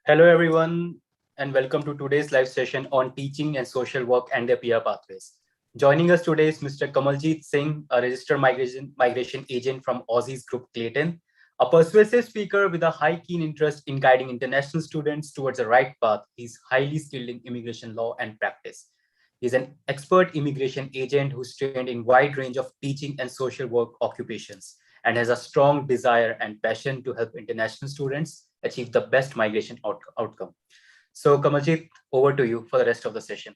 Hello, everyone, and welcome to today's live session on teaching and social work and their PR pathways. Joining us today is Mr. Kamaljeet Singh, a registered migration agent from Aussizz Group Clayton, a persuasive speaker with a high keen interest in guiding international students towards the right path. He's highly skilled in immigration law and practice. He's an expert immigration agent who's trained in wide range of teaching and social work occupations and has a strong desire and passion to help international students achieve the best migration outcome. So, Kamaljeet, over to you for the rest of the session.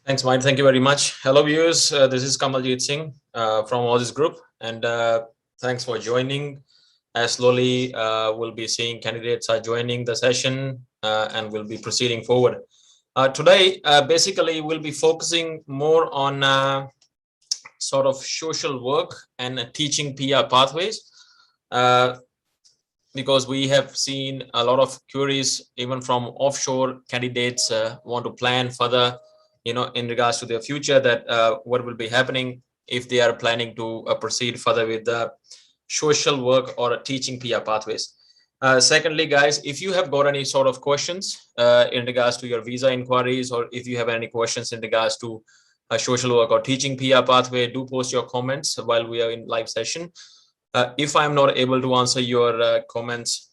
Thanks, Mike. Thank you very much. Hello, viewers. This is Kamaljeet Singh from Aussizz Group, and thanks for joining. As slowly we'll be seeing candidates are joining the session, and we'll be proceeding forward. Today, basically, we'll be focusing more on sort of social work and teaching PR pathways, because we have seen a lot of queries even from offshore candidates want to plan further, in regards to their future, that what will be happening if they are planning to proceed further with the social work or teaching PR pathways. Secondly, guys, if you have got any sort of questions in regards to your visa inquiries, or if you have any questions in regards to social work or teaching PR pathway, do post your comments while we are in live session. If I'm not able to answer your comments,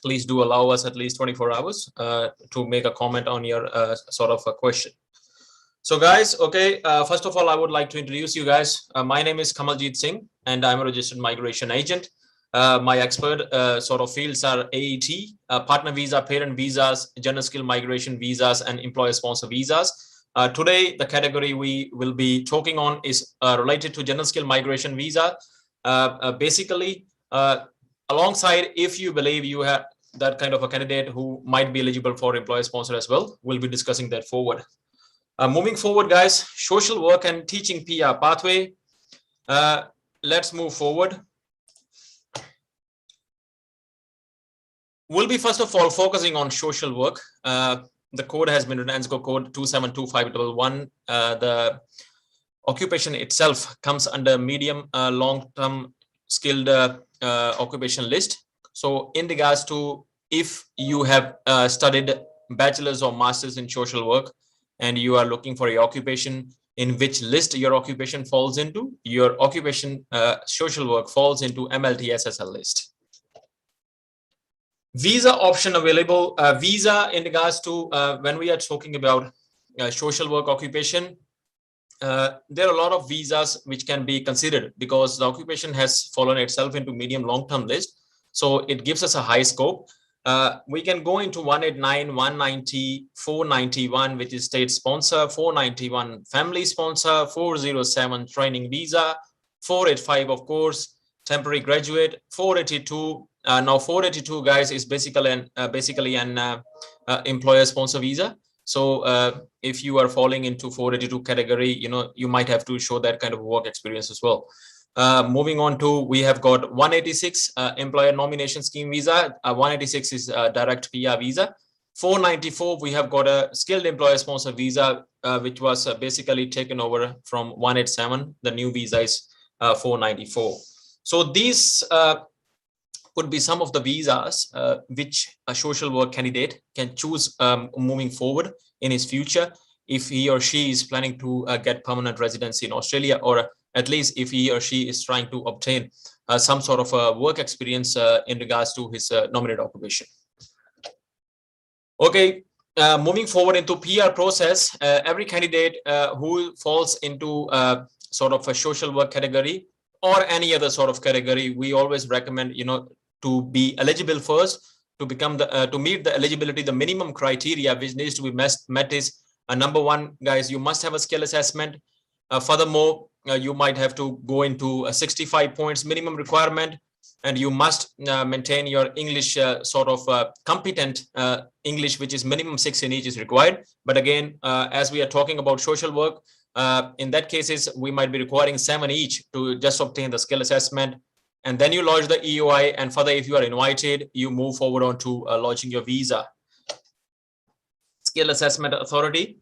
please do allow us at least 24 hours to make a comment on your sort of a question. So guys, okay, first of all, I would like to introduce you guys. My name is Kamaljeet Singh, and I'm a registered migration agent. My expert sort of fields are AET, partner visa, parent visas, general skill migration visas, and employer sponsor visas. Today, the category we will be talking on is related to general skill migration visa. Basically, alongside, if you believe you have that kind of a candidate who might be eligible for employer sponsor as well, we'll be discussing that forward. Moving forward, guys, social work and teaching PR pathway. Let's move forward. We'll be first of all focusing on social work. The code has been written, ANSCO code 272511. The occupation itself comes under medium long-term skilled occupation list. So in regards to if you have studied bachelor's or master's in social work and you are looking for a occupation in which list your occupation falls into, your occupation social work falls into MLT SSL list. Visa option available. Visa in regards to when we are talking about social work occupation, there are a lot of visas which can be considered because the occupation has fallen itself into medium long-term list. So it gives us a high scope. We can go into 189, 190, 491, which is state sponsor, 491 family sponsor, 407 training visa, 485, of course, temporary graduate, 482. Now 482, guys, is basically an employer sponsor visa. So if you are falling into 482 category, you might have to show that kind of work experience as well. Moving on to, we have got 186 employer nomination scheme visa. 186 is direct PR visa. 494, we have got a skilled employer sponsor visa, which was basically taken over from 187. The new visa is 494. So these could be some of the visas which a social work candidate can choose moving forward in his future if he or she is planning to get permanent residency in Australia, or at least if he or she is trying to obtain some sort of work experience in regards to his nominated occupation. Okay, moving forward into PR process, every candidate who falls into sort of a social work category or any other sort of category, we always recommend, to be eligible first, to become the to meet the eligibility. The minimum criteria which needs to be met is number one, guys, you must have a skill assessment. Furthermore, you might have to go into a 65 points minimum requirement, and you must maintain your English sort of competent English, which is minimum 6 in each is required. But again, as we are talking about social work, in that cases, we might be requiring 7 each to just obtain the skill assessment. And then you lodge the EOI, and further, if you are invited, you move forward on to lodging your visa. Skill Assessment Authority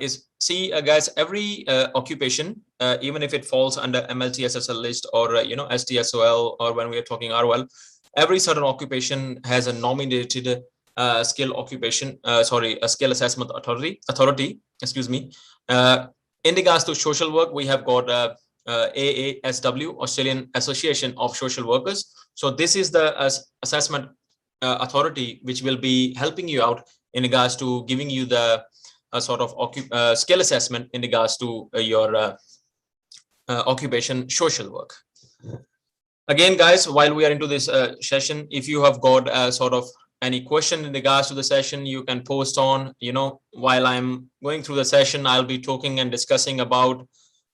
is, see, guys, every occupation, even if it falls under MLT SSL list or, STSOL, or when we are talking ROL, every certain occupation has a nominated skill occupation, a skill assessment authority, excuse me. In regards to social work, we have got AASW, Australian Association of Social Workers. So this is the assessment authority which will be helping you out in regards to giving you the sort of skill assessment in regards to your occupation social work. Again, guys, while we are into this session, if you have got sort of any question in regards to the session, you can post on, while I'm going through the session, I'll be talking and discussing about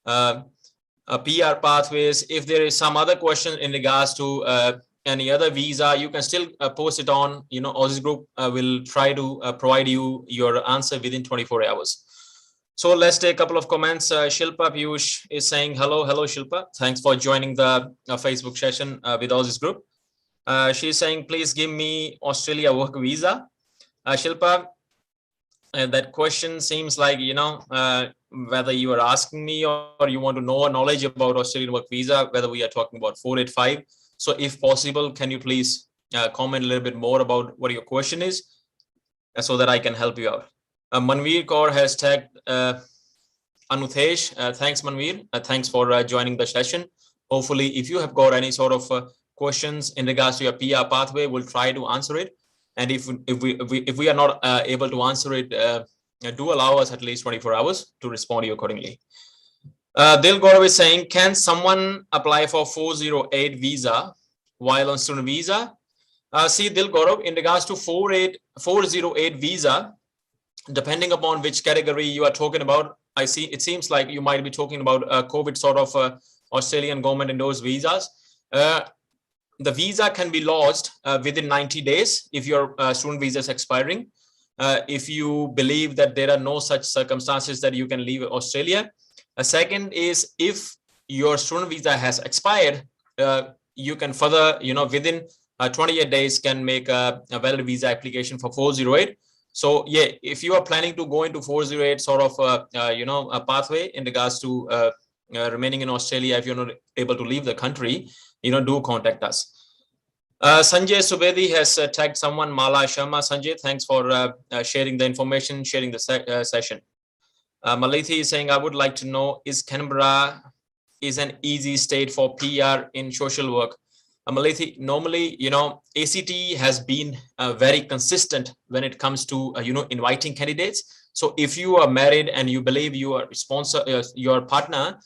PR pathways. If there is some other question in regards to any other visa, you can still post it on, Aussizz Group will try to provide you your answer within 24 hours. So let's take a couple of comments. Shilpa Piyush is saying, hello Shilpa. Thanks for joining the Facebook session with Aussizz Group. She's saying, please give me Australia work visa. Shilpa, that question seems like, whether you are asking me or you want to know knowledge about Australian work visa, whether we are talking about 485. So if possible, can you please comment a little bit more about what your question is so that I can help you out. Manveer Kaur has tagged Anuthesh. Thanks, Manveer. Thanks for joining the session. Hopefully, if you have got any sort of questions in regards to your PR pathway, we'll try to answer it. And if we are not able to answer it, do allow us at least 24 hours to respond to you accordingly. Dil Gaurav is saying, can someone apply for 408 visa while on student visa? See, Dil Gaurav, in regards to 408 visa, depending upon which category you are talking about, it seems like you might be talking about COVID sort of Australian government endorsed visas. The visa can be lodged within 90 days if your student visa is expiring. If you believe that there are no such circumstances that you can leave Australia. A second is, if your student visa has expired, you can further, within 28 days can make a valid visa application for 408. So yeah, if you are planning to go into 408 sort of, a pathway in regards to remaining in Australia, if you're not able to leave the country, do contact us. Sanjay Subedi has tagged someone, Mala Sharma. Sanjay, thanks for sharing the information, sharing the session. Malithi is saying, I would like to know, is Canberra is an easy state for PR in social work? Malithi, normally, ACT has been very consistent when it comes to, inviting candidates. So if you are married and you believe your partner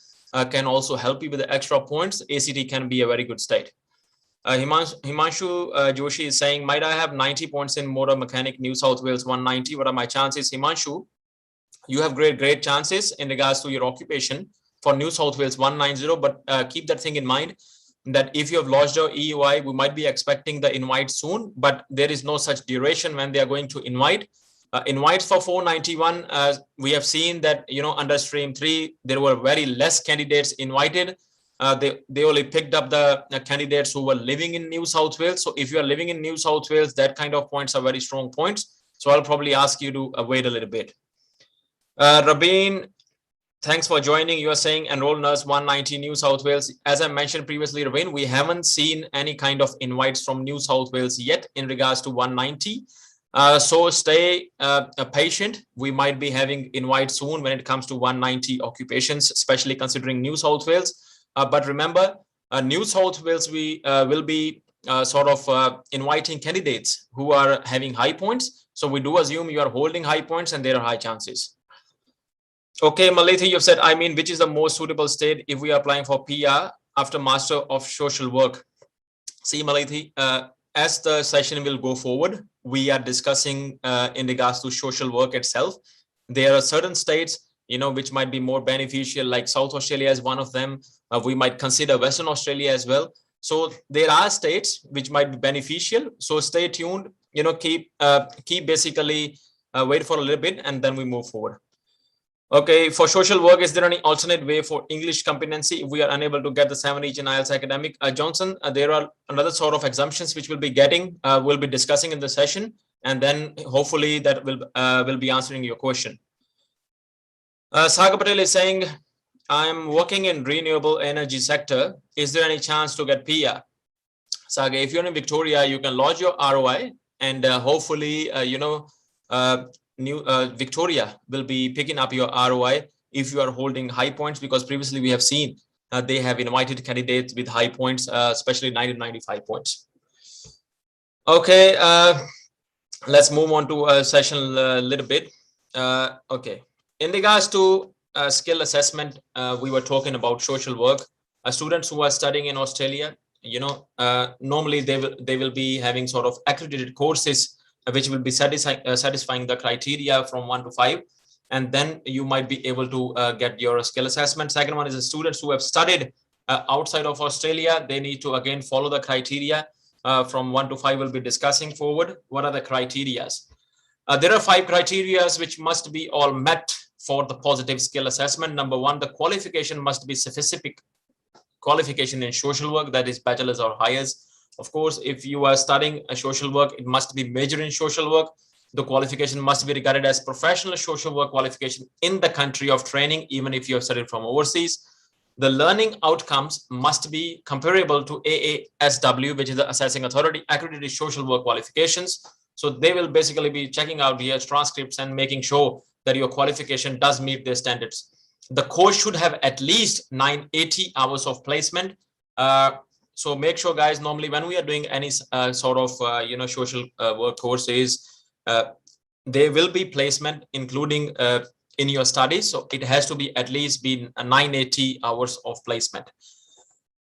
can also help you with the extra points, ACT can be a very good state. Himanshu Joshi is saying, might I have 90 points in motor mechanic, New South Wales 190? What are my chances? Himanshu, you have great chances in regards to your occupation for New South Wales 190, but keep that thing in mind that if you have lodged your EUI, we might be expecting the invite soon, but there is no such duration when they are going to invite. Invites for 491, we have seen that, under stream 3, there were very less candidates invited. They only picked up the candidates who were living in New South Wales. So if you are living in New South Wales, that kind of points are very strong points. So I'll probably ask you to wait a little bit. Rabin, thanks for joining. You are saying enroll nurse 190 New South Wales. As I mentioned previously, Rabin, we haven't seen any kind of invites from New South Wales yet in regards to 190. So stay patient. We might be having invites soon when it comes to 190 occupations, especially considering New South Wales. But remember, New South Wales, we will be sort of inviting candidates who are having high points. So we do assume you are holding high points and there are high chances. Okay, Malithi, you've said, which is the most suitable state if we are applying for PR after Master of Social Work? See, Malithi, as the session will go forward, we are discussing in regards to social work itself. There are certain states, which might be more beneficial, like South Australia is one of them. We might consider Western Australia as well. So there are states which might be beneficial. So stay tuned, keep basically wait for a little bit and then we move forward. Okay, for social work, is there any alternate way for English competency if we are unable to get the 7 each in IELTS academic? Johnson, there are another sort of exemptions which we'll be getting, we'll be discussing in the session, and then hopefully that will be answering your question. Sagar Patel is saying, I'm working in renewable energy sector. Is there any chance to get PR? Saga, if you're in Victoria, you can lodge your ROI, and hopefully, Victoria will be picking up your ROI if you are holding high points, because previously we have seen they have invited candidates with high points, especially 90-95 points. Okay, let's move on to a session a little bit. Okay, in regards to skill assessment, we were talking about social work. Students who are studying in Australia, normally they will be having sort of accredited courses which will be satisfying the criteria from 1 to 5, and then you might be able to get your skill assessment. Second one is the students who have studied outside of Australia. They need to again follow the criteria from 1 to 5. We'll be discussing forward. What are the criteria? There are 5 criteria which must be all met for the positive skill assessment. Number 1, the qualification must be specific qualification in social work, that is bachelor's or higher. Of course, if you are studying a social work, it must be major in social work. The qualification must be regarded as professional social work qualification in the country of training, even if you have studied from overseas. The learning outcomes must be comparable to AASW, which is the assessing authority accredited social work qualifications. So they will basically be checking out your transcripts and making sure that your qualification does meet their standards. The course should have at least 980 hours of placement. So make sure, guys, normally when we are doing any sort of social work courses, there will be placement including in your studies. So it has to be at least been 980 hours of placement.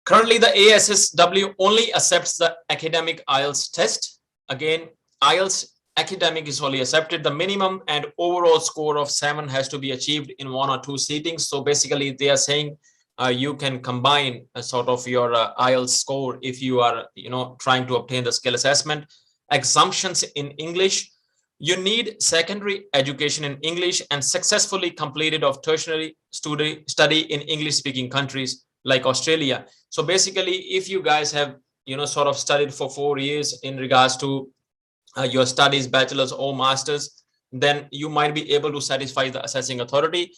Currently, the ASSW only accepts the academic IELTS test. Again, IELTS academic is only accepted. The minimum and overall score of 7 has to be achieved in 1 or 2 sittings. So basically, they are saying you can combine a sort of your IELTS score if you are, trying to obtain the skill assessment. Exemptions in English. You need secondary education in English and successfully completed of tertiary study in English-speaking countries like Australia. So basically, if you guys have, sort of studied for 4 years in regards to your studies, bachelor's or master's, then you might be able to satisfy the assessing authority.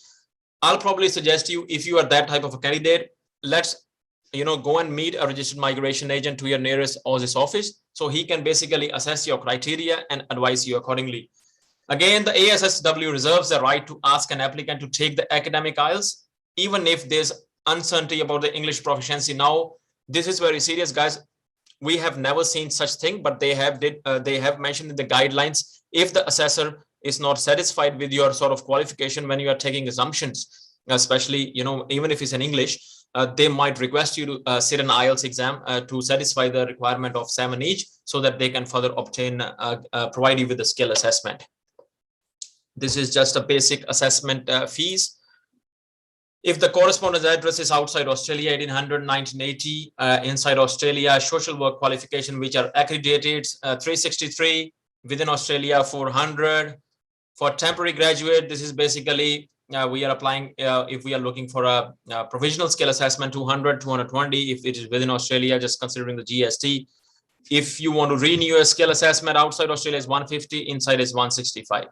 I'll probably suggest you, if you are that type of a candidate, let's go and meet a registered migration agent to your nearest Aussizz office, so he can basically assess your criteria and advise you accordingly. Again, the ASSW reserves the right to ask an applicant to take the academic IELTS, even if there's uncertainty about the English proficiency. Now, this is very serious, guys. We have never seen such thing, but they have mentioned in the guidelines, if the assessor is not satisfied with your sort of qualification when you are taking assumptions, especially, even if it's in English, they might request you to sit an IELTS exam to satisfy the requirement of 7 each, so that they can further obtain, provide you with the skill assessment. This is just a basic assessment fees. If the correspondence address is outside Australia, 1800, 1980, inside Australia, social work qualification, which are accredited, 363, within Australia, 400. For temporary graduate, this is basically, we are applying, if we are looking for a provisional skill assessment, 200, 220, if it is within Australia, just considering the GST. If you want to renew a skill assessment outside Australia is 150, inside is 165.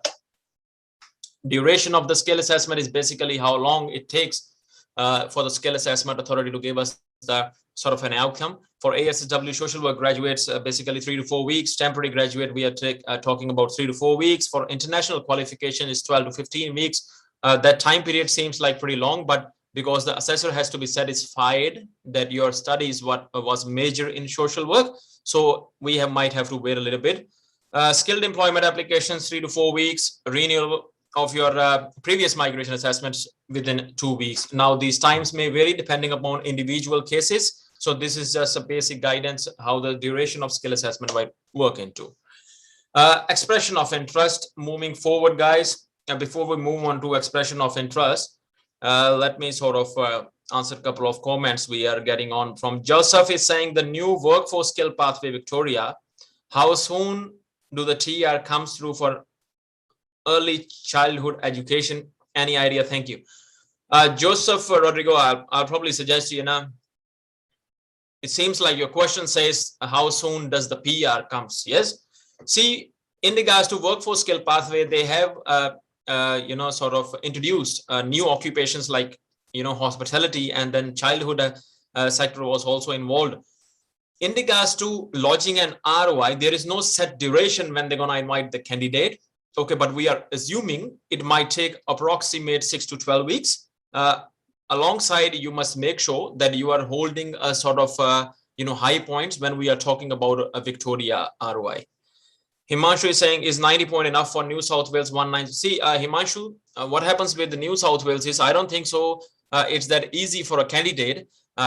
Duration of the skill assessment is basically how long it takes for the skill assessment authority to give us the sort of an outcome. For ASSW social work graduates, basically 3 to 4 weeks. Temporary graduate, we are talking about 3 to 4 weeks. For international qualification is 12 to 15 weeks. That time period seems like pretty long, but because the assessor has to be satisfied that your studies was major in social work, so we might have to wait a little bit. Skilled employment applications, 3 to 4 weeks. Renewal of your previous migration assessments within 2 weeks. Now, these times may vary depending upon individual cases. So this is just a basic guidance how the duration of skill assessment might work into. Expression of interest. Moving forward, guys, and before we move on to expression of interest, let me sort of answer a couple of comments we are getting on from Joseph. Is saying the new workforce skill pathway Victoria, how soon do the TR comes through for early childhood education? Any idea? Thank you. Joseph Rodrigo, I'll probably suggest, it seems like your question says, how soon does the PR comes? Yes. See, in regards to workforce skill pathway, they have, sort of introduced new occupations like, hospitality, and then childhood sector was also involved. In regards to lodging an ROI, there is no set duration when they're going to invite the candidate. Okay, but we are assuming it might take approximate 6 to 12 weeks. Alongside, you must make sure that you are holding a sort of high points when we are talking about a Victoria ROI. Himanshu is saying, is 90 point enough for New South Wales 190? See, Himanshu, what happens with the New South Wales is, I don't think so. It's that easy for a candidate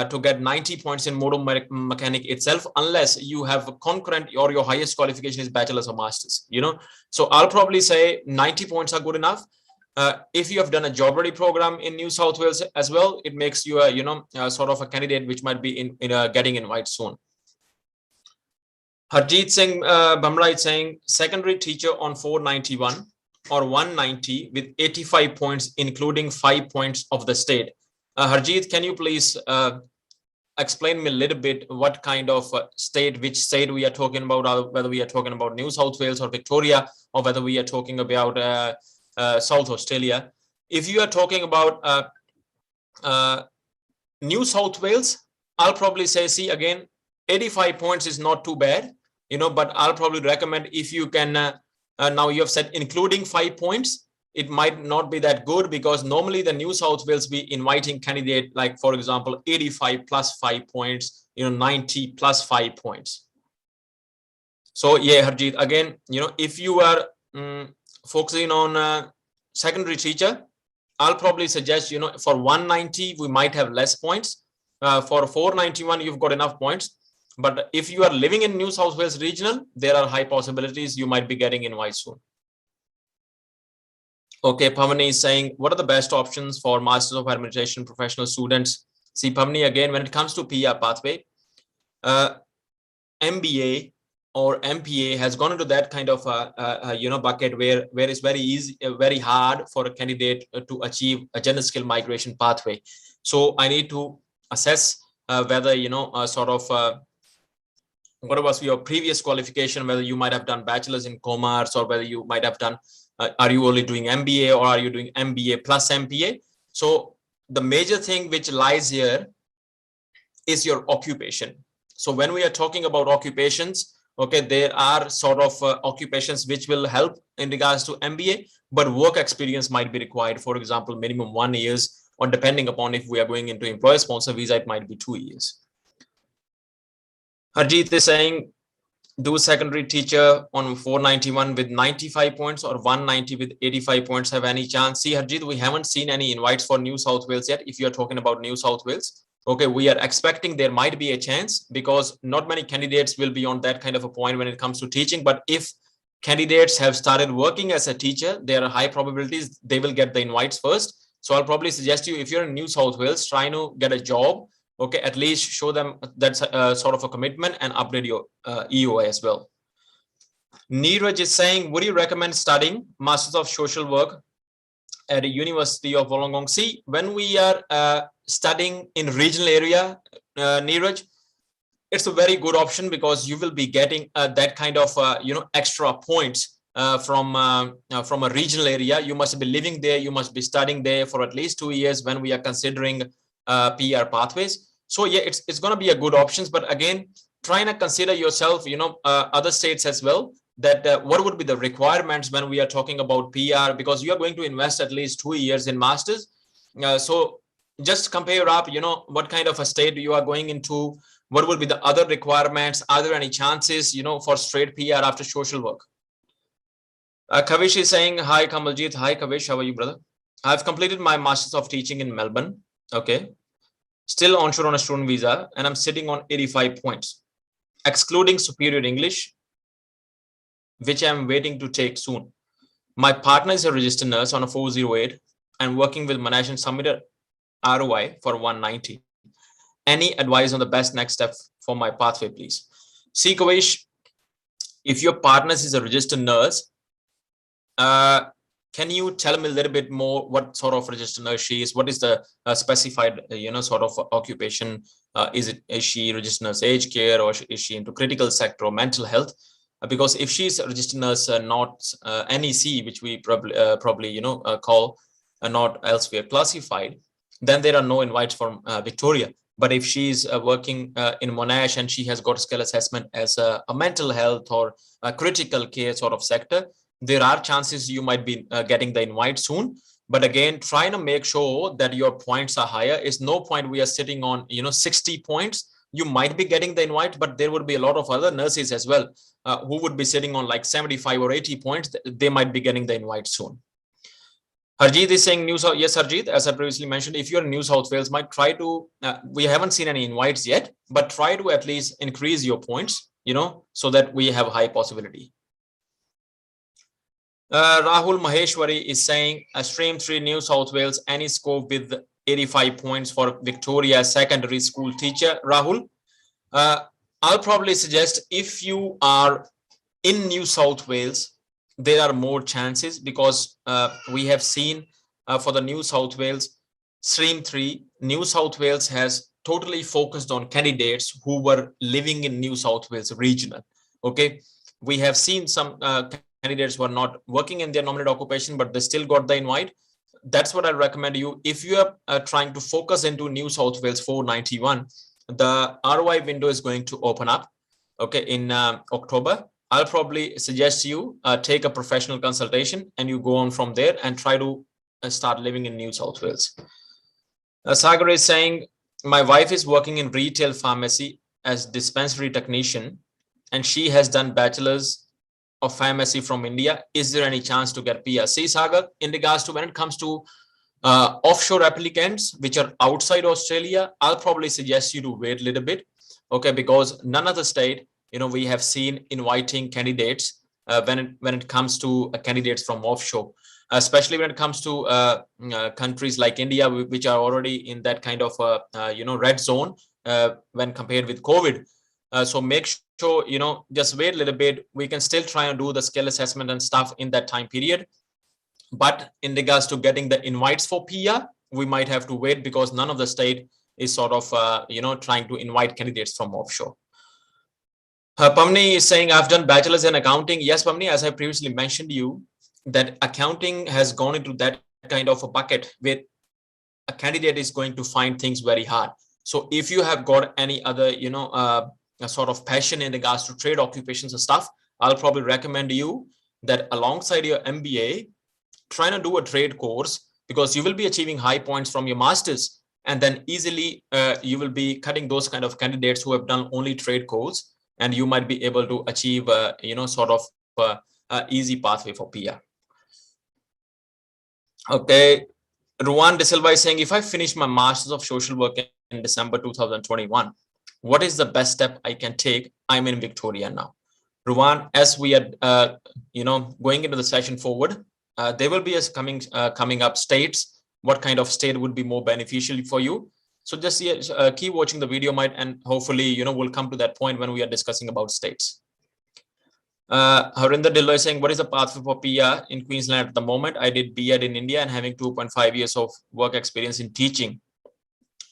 to get 90 points in motor mechanic itself, unless you have a concurrent or your highest qualification is bachelor's or master's, So I'll probably say 90 points are good enough. If you have done a job ready program in New South Wales as well, it makes you sort of a candidate which might be in getting invited soon. Harjeet Singh Bhamra is saying, secondary teacher on 491 or 190 with 85 points, including 5 points of the state. Harjeet, can you please explain me a little bit what kind of state, which state we are talking about, whether we are talking about New South Wales or Victoria, or whether we are talking about South Australia. If you are talking about New South Wales, I'll probably say, see, again, 85 points is not too bad, but I'll probably recommend, if you can, now you have said including 5 points, it might not be that good, because normally the New South Wales be inviting candidate, like, for example, 85 plus 5 points, 90 plus 5 points. So yeah, Harjeet, again, if you are focusing on secondary teacher, I'll probably suggest, for 190, we might have less points. For 491, you've got enough points. But if you are living in New South Wales regional, there are high possibilities you might be getting invited soon. Okay, Pavani is saying, what are the best options for Masters of Administration professional students? See, Pavani, again, when it comes to PR pathway, MBA or MPA has gone into that kind of bucket where it's very easy, very hard for a candidate to achieve a general skill migration pathway. So I need to assess whether what was your previous qualification, whether you might have done bachelor's in commerce, or whether you might have done are you only doing MBA, or are you doing MBA plus MPA? So the major thing which lies here is your occupation. So when we are talking about occupations, okay, there are sort of occupations which will help in regards to MBA, but work experience might be required. For example, minimum 1 year, or depending upon if we are going into employer sponsor visa, it might be 2 years. Harjeet is saying, do secondary teacher on 491 with 95 points or 190 with 85 points have any chance? See, Harjeet, we haven't seen any invites for New South Wales yet. If you're talking about New South Wales, okay, we are expecting there might be a chance, because not many candidates will be on that kind of a point when it comes to teaching. But if candidates have started working as a teacher, there are high probabilities they will get the invites first. So I'll probably suggest you, if you're in New South Wales, try to get a job. Okay, at least show them that's sort of a commitment, and upgrade your EOI as well. Neeraj is saying, would you recommend studying Masters of Social Work at the University of Wollongong? See, when we are studying in regional area, Neeraj, it's a very good option, because you will be getting that kind of extra points from a regional area. You must be living there, you must be studying there for at least 2 years when we are considering PR pathways. So yeah, it's going to be a good options. But again, trying to consider yourself, other states as well, that what would be the requirements when we are talking about PR, because you are going to invest at least 2 years in masters. So just compare up, what kind of a state you are going into, what would be the other requirements, are there any chances, for straight PR after social work? Kavish is saying, hi Kamaljeet. Hi Kavish, how are you, brother? I've completed my Masters of Teaching in Melbourne. Okay, still onshore on a student visa, and I'm sitting on 85 points, excluding superior English, which I'm waiting to take soon. My partner is a registered nurse on a 408 and working with Monash and submitted ROI for 190. Any advice on the best next step for my pathway, please? See, Kavish, if your partner is a registered nurse, can you tell me a little bit more what sort of registered nurse she is? What is the specified, sort of occupation? Is she registered nurse aged care, or is she into critical sector or mental health? Because if she's a registered nurse, not NEC, which we probably call not elsewhere classified, then there are no invites from Victoria. But if she's working in Monash and she has got skill assessment as a mental health or a critical care sort of sector, there are chances you might be getting the invite soon. But again, trying to make sure that your points are higher. Is no point we are sitting on 60 points. You might be getting the invite, but there would be a lot of other nurses as well who would be sitting on like 75 or 80 points. They might be getting the invite soon. Harjeet is saying New South. Yes, Harjeet, as I previously mentioned, if you're in New South Wales, might try to, we haven't seen any invites yet, but try to at least increase your points, so that we have high possibility. Rahul Maheshwari is saying stream 3 New South Wales, any scope with 85 points for Victoria secondary school teacher. Rahul, I'll probably suggest if you are in New South Wales, there are more chances because we have seen for the New South Wales stream 3, New South Wales has totally focused on candidates who were living in New South Wales regional. Okay, we have seen some candidates who are not working in their nominated occupation, but they still got the invite. That's what I recommend you. If you are trying to focus into New South Wales 491, the ROI window is going to open up, okay, in October. I'll probably suggest you take a professional consultation and you go on from there and try to start living in New South Wales. Sagar is saying, my wife is working in retail pharmacy as dispensary technician and she has done bachelor's of pharmacy from India. Is there any chance to get PR? See, Sagar, in regards to when it comes to offshore applicants which are outside Australia, I'll probably suggest you to wait a little bit, okay, because none of the state, we have seen inviting candidates when it comes to candidates from offshore, especially when it comes to countries like India, which are already in that kind of red zone when compared with COVID. So make sure, just wait a little bit. We can still try and do the skill assessment and stuff in that time period. But in regards to getting the invites for PR, we might have to wait because none of the state is sort of, trying to invite candidates from offshore. Pamni is saying, I've done bachelor's in accounting. Yes, Pamni, as I previously mentioned you, that accounting has gone into that kind of a bucket where a candidate is going to find things very hard. So if you have got any other, a sort of passion in regards to trade occupations and stuff, I'll probably recommend you that alongside your MBA, trying to do a trade course because you will be achieving high points from your master's, and then easily you will be cutting those kind of candidates who have done only trade course, and you might be able to achieve, sort of easy pathway for PR. Okay, Ruan De Silva is saying, if I finish my Masters of Social Work in December 2021, what is the best step I can take? I'm in Victoria now. Ruan, as we are, going into the session forward, there will be coming up states. What kind of state would be more beneficial for you? So just keep watching the video, and hopefully, we'll come to that point when we are discussing about states. Harinder Dillo is saying, what is the pathway for PR in Queensland at the moment? I did B.Ed in India and having 2.5 years of work experience in teaching.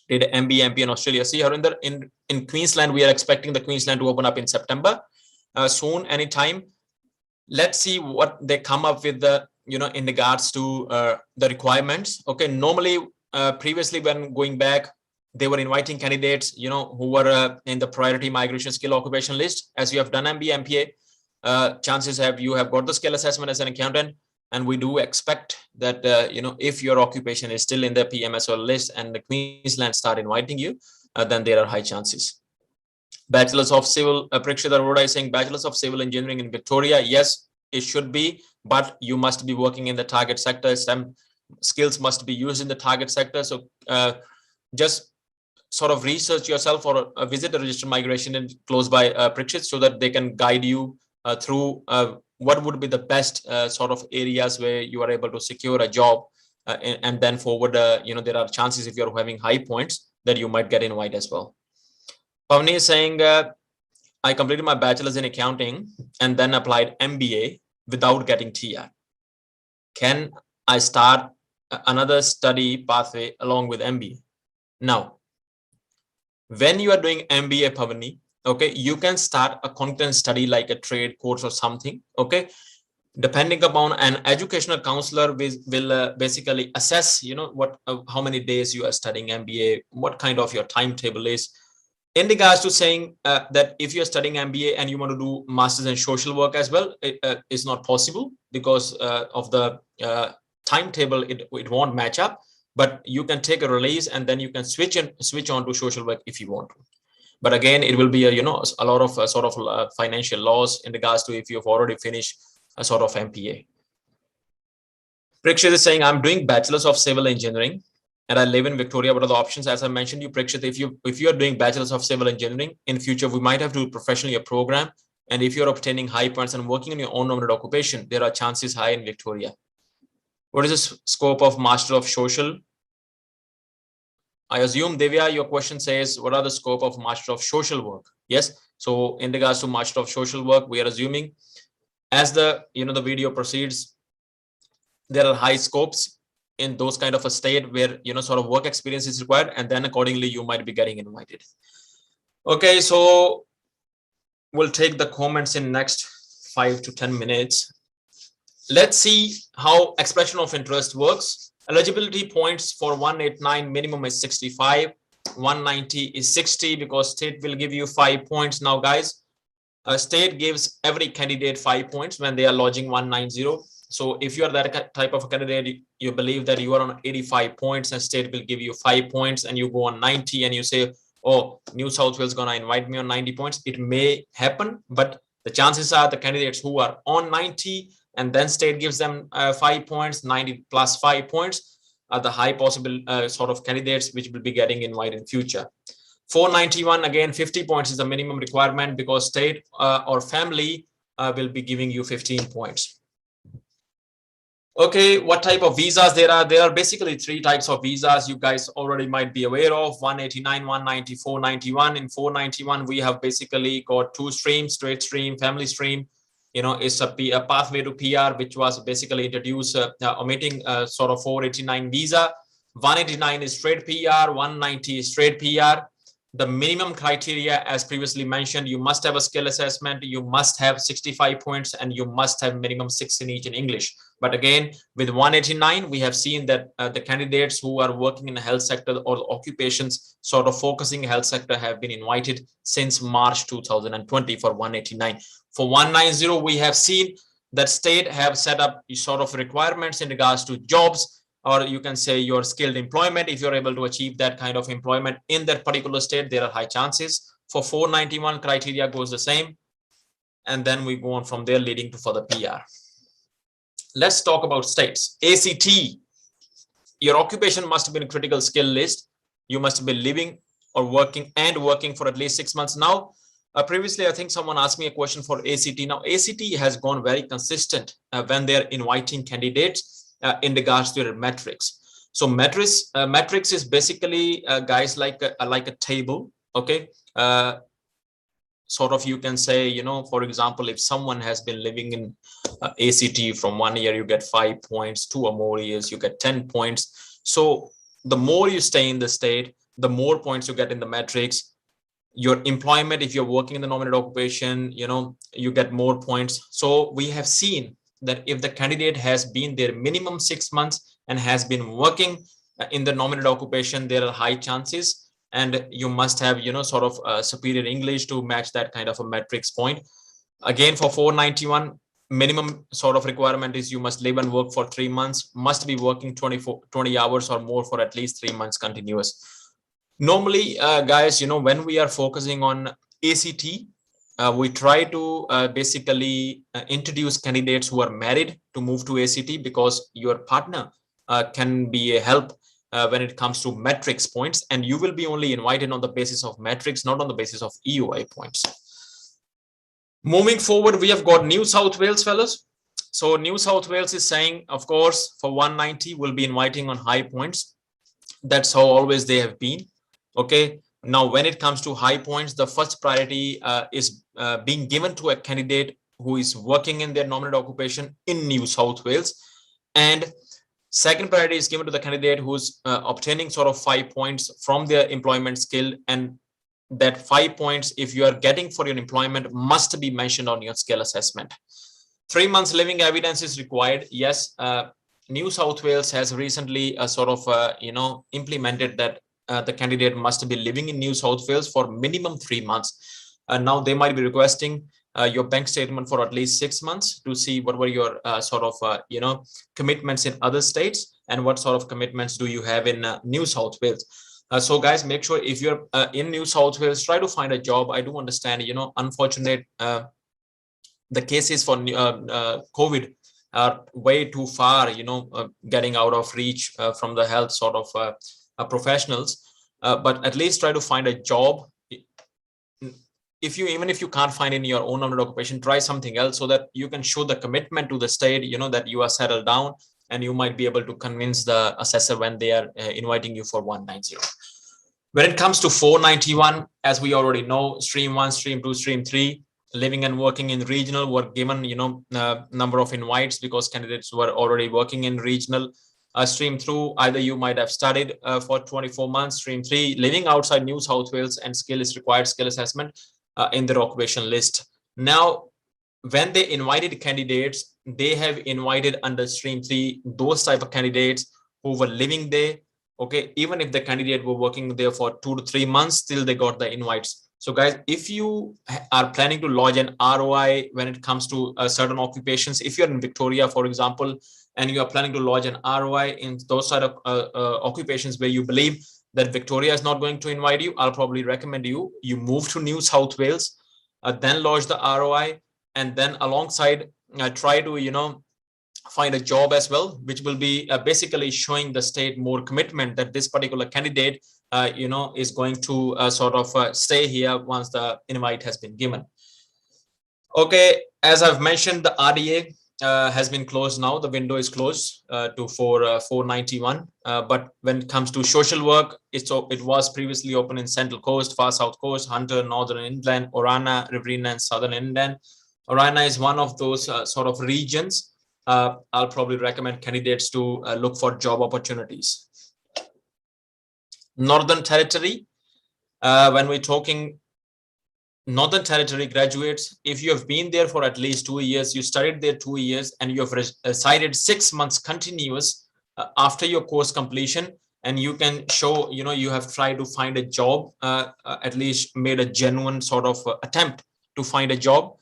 Did MBA, MP in Australia. See, Harinder, in Queensland, we are expecting the Queensland to open up in September, soon, anytime. Let's see what they come up with in regards to the requirements. Okay, normally, previously when going back, they were inviting candidates, who were in the priority migration skill occupation list. As you have done MBA, MPA, chances have you have got the skill assessment as an accountant, and we do expect that if your occupation is still in the PMSO list and the Queensland start inviting you, then there are high chances. Bachelor's of Civil, Prakshita Arora is saying Bachelor's of Civil Engineering in Victoria. Yes, it should be, but you must be working in the target sector. STEM skills must be used in the target sector. So just sort of research yourself or visit a registered migration and close by Prakshit so that they can guide you through what would be the best sort of areas where you are able to secure a job, and then forward, there are chances if you're having high points that you might get invite as well. Pavni is saying, I completed my bachelor's in accounting and then applied MBA without getting TR. Can I start another study pathway along with MBA? Now, when you are doing MBA, Pavani, okay, you can start a content study like a trade course or something, okay? Depending upon an educational counselor will basically assess, what how many days you are studying MBA, what kind of your timetable is. In regards to saying that if you're studying MBA and you want to do masters in social work as well, it's not possible because of the timetable. It won't match up. But you can take a release and then you can switch on to social work if you want to. But again, it will be a lot of sort of financial loss in regards to if you've already finished a sort of MPA. Prikshit is saying, I'm doing bachelor's of civil engineering and I live in Victoria. What are the options? As I mentioned you, Prikshit, if you are doing bachelor's of civil engineering, in future we might have to do professionally a program, and if you're obtaining high points and working in your own nominated occupation, there are chances high in Victoria. What is the scope of Master of Social? I assume, Divya, your question says, what are the scope of Master of Social Work? Yes. So in regards to Master of Social Work, we are assuming as the the video proceeds, there are high scopes in those kind of a state where sort of work experience is required, and then accordingly you might be getting invited. Okay, so we'll take the comments in next 5 to 10 minutes. Let's see how expression of interest works. Eligibility points for 189 minimum is 65, 190 is 60 because state will give you 5 points. Now guys, a state gives every candidate 5 points when they are lodging 190. So if you are that type of a candidate, you believe that you are on 85 points and state will give you 5 points, and you go on 90 and you say, oh, New South Wales gonna invite me on 90 points. It may happen, but the chances are the candidates who are on 90 and then state gives them 5 points, 90 plus 5 points are the high possible sort of candidates which will be getting invited in future. 491, again, 50 points is the minimum requirement because state or family will be giving you 15 points. Okay, what type of visas there are? There are basically 3 types of visas you guys already might be aware of: 189, 190, 491. In 491, we have basically got 2 streams: straight stream, family stream. It's a pathway to PR, which was basically introduced omitting sort of 489 visa. 189 is straight PR, 190 is straight PR. The minimum criteria, as previously mentioned, you must have a skill assessment, you must have 65 points, and you must have minimum 6 in each in English. But again, with 189, we have seen that the candidates who are working in the health sector or occupations sort of focusing health sector have been invited since March 2020 for 189. For 190, we have seen that state have set up sort of requirements in regards to jobs, or you can say your skilled employment. If you're able to achieve that kind of employment in that particular state, there are high chances. For 491, criteria goes the same. And then we go on from there, leading to further PR. Let's talk about states. ACT, your occupation must have been a critical skill list. You must be living or working for at least 6 months. Now, previously, I think someone asked me a question for ACT. Now, ACT has gone very consistent when they're inviting candidates in regards to their metrics. So metrics is basically guys like a table. Okay, sort of you can say, for example, if someone has been living in ACT from 1 year, you get 5 points. 2 or more years, you get 10 points. So the more you stay in the state, the more points you get in the metrics. Your employment, if you're working in the nominated occupation, you get more points. So we have seen that if the candidate has been there minimum 6 months and has been working in the nominated occupation, there are high chances, and you must have sort of superior English to match that kind of a metrics point. Again, for 491, minimum sort of requirement is you must live and work for 3 months, must be working 20 hours or more for at least 3 months continuous. Normally, guys, when we are focusing on ACT, we try to basically introduce candidates who are married to move to ACT, because your partner can be a help when it comes to metrics points, and you will be only invited on the basis of metrics, not on the basis of EUI points. Moving forward, we have got New South Wales, fellas. So New South Wales is saying, of course, for 190, we'll be inviting on high points. That's how always they have been. Okay. Now, when it comes to high points, the first priority is being given to a candidate who is working in their nominated occupation in New South Wales. And second priority is given to the candidate who's obtaining sort of 5 points from their employment skill. And that 5 points, if you are getting for your employment, must be mentioned on your skill assessment. 3 months living evidence is required. Yes, New South Wales has recently implemented that the candidate must be living in New South Wales for minimum 3 months. Now they might be requesting your bank statement for at least 6 months to see what were your commitments in other states and what sort of commitments do you have in New South Wales. So guys, make sure if you're in New South Wales, try to find a job. I do understand, unfortunate the cases for COVID are way too far, getting out of reach from the health sort of professionals. But at least try to find a job. Even if you can't find in your own nominated occupation, try something else so that you can show the commitment to the state, that you are settled down, and you might be able to convince the assessor when they are inviting you for 190. When it comes to 491, as we already know, stream 1, stream 2, stream 3, living and working in regional were given, number of invites because candidates were already working in regional. Stream 2, either you might have studied for 24 months. Stream 3, living outside New South Wales and skill is required, skill assessment in their occupation list. Now, when they invited candidates, they have invited under stream 3 those type of candidates who were living there. Okay, even if the candidate were working there for 2 to 3 months, still they got the invites. So guys, if you are planning to lodge an ROI when it comes to certain occupations, if you're in Victoria, for example, and you are planning to lodge an ROI in those sort of occupations where you believe that Victoria is not going to invite you, I'll probably recommend you move to New South Wales, then lodge the ROI, and then alongside try to find a job as well, which will be basically showing the state more commitment that this particular candidate is going to stay here once the invite has been given. Okay, as I've mentioned, the RDA has been closed now. The window is closed to 491. But when it comes to social work, it was previously open in Central Coast, Far South Coast, Hunter, Northern Inland, Orana, Riverina, and Southern Inland. Orana is one of those sort of regions. I'll probably recommend candidates to look for job opportunities. Northern Territory, when we're talking Northern Territory graduates, if you have been there for at least 2 years, you studied there 2 years, and you have resided 6 months continuous after your course completion, and you can show, you have tried to find a job, at least made a genuine sort of attempt to find a job,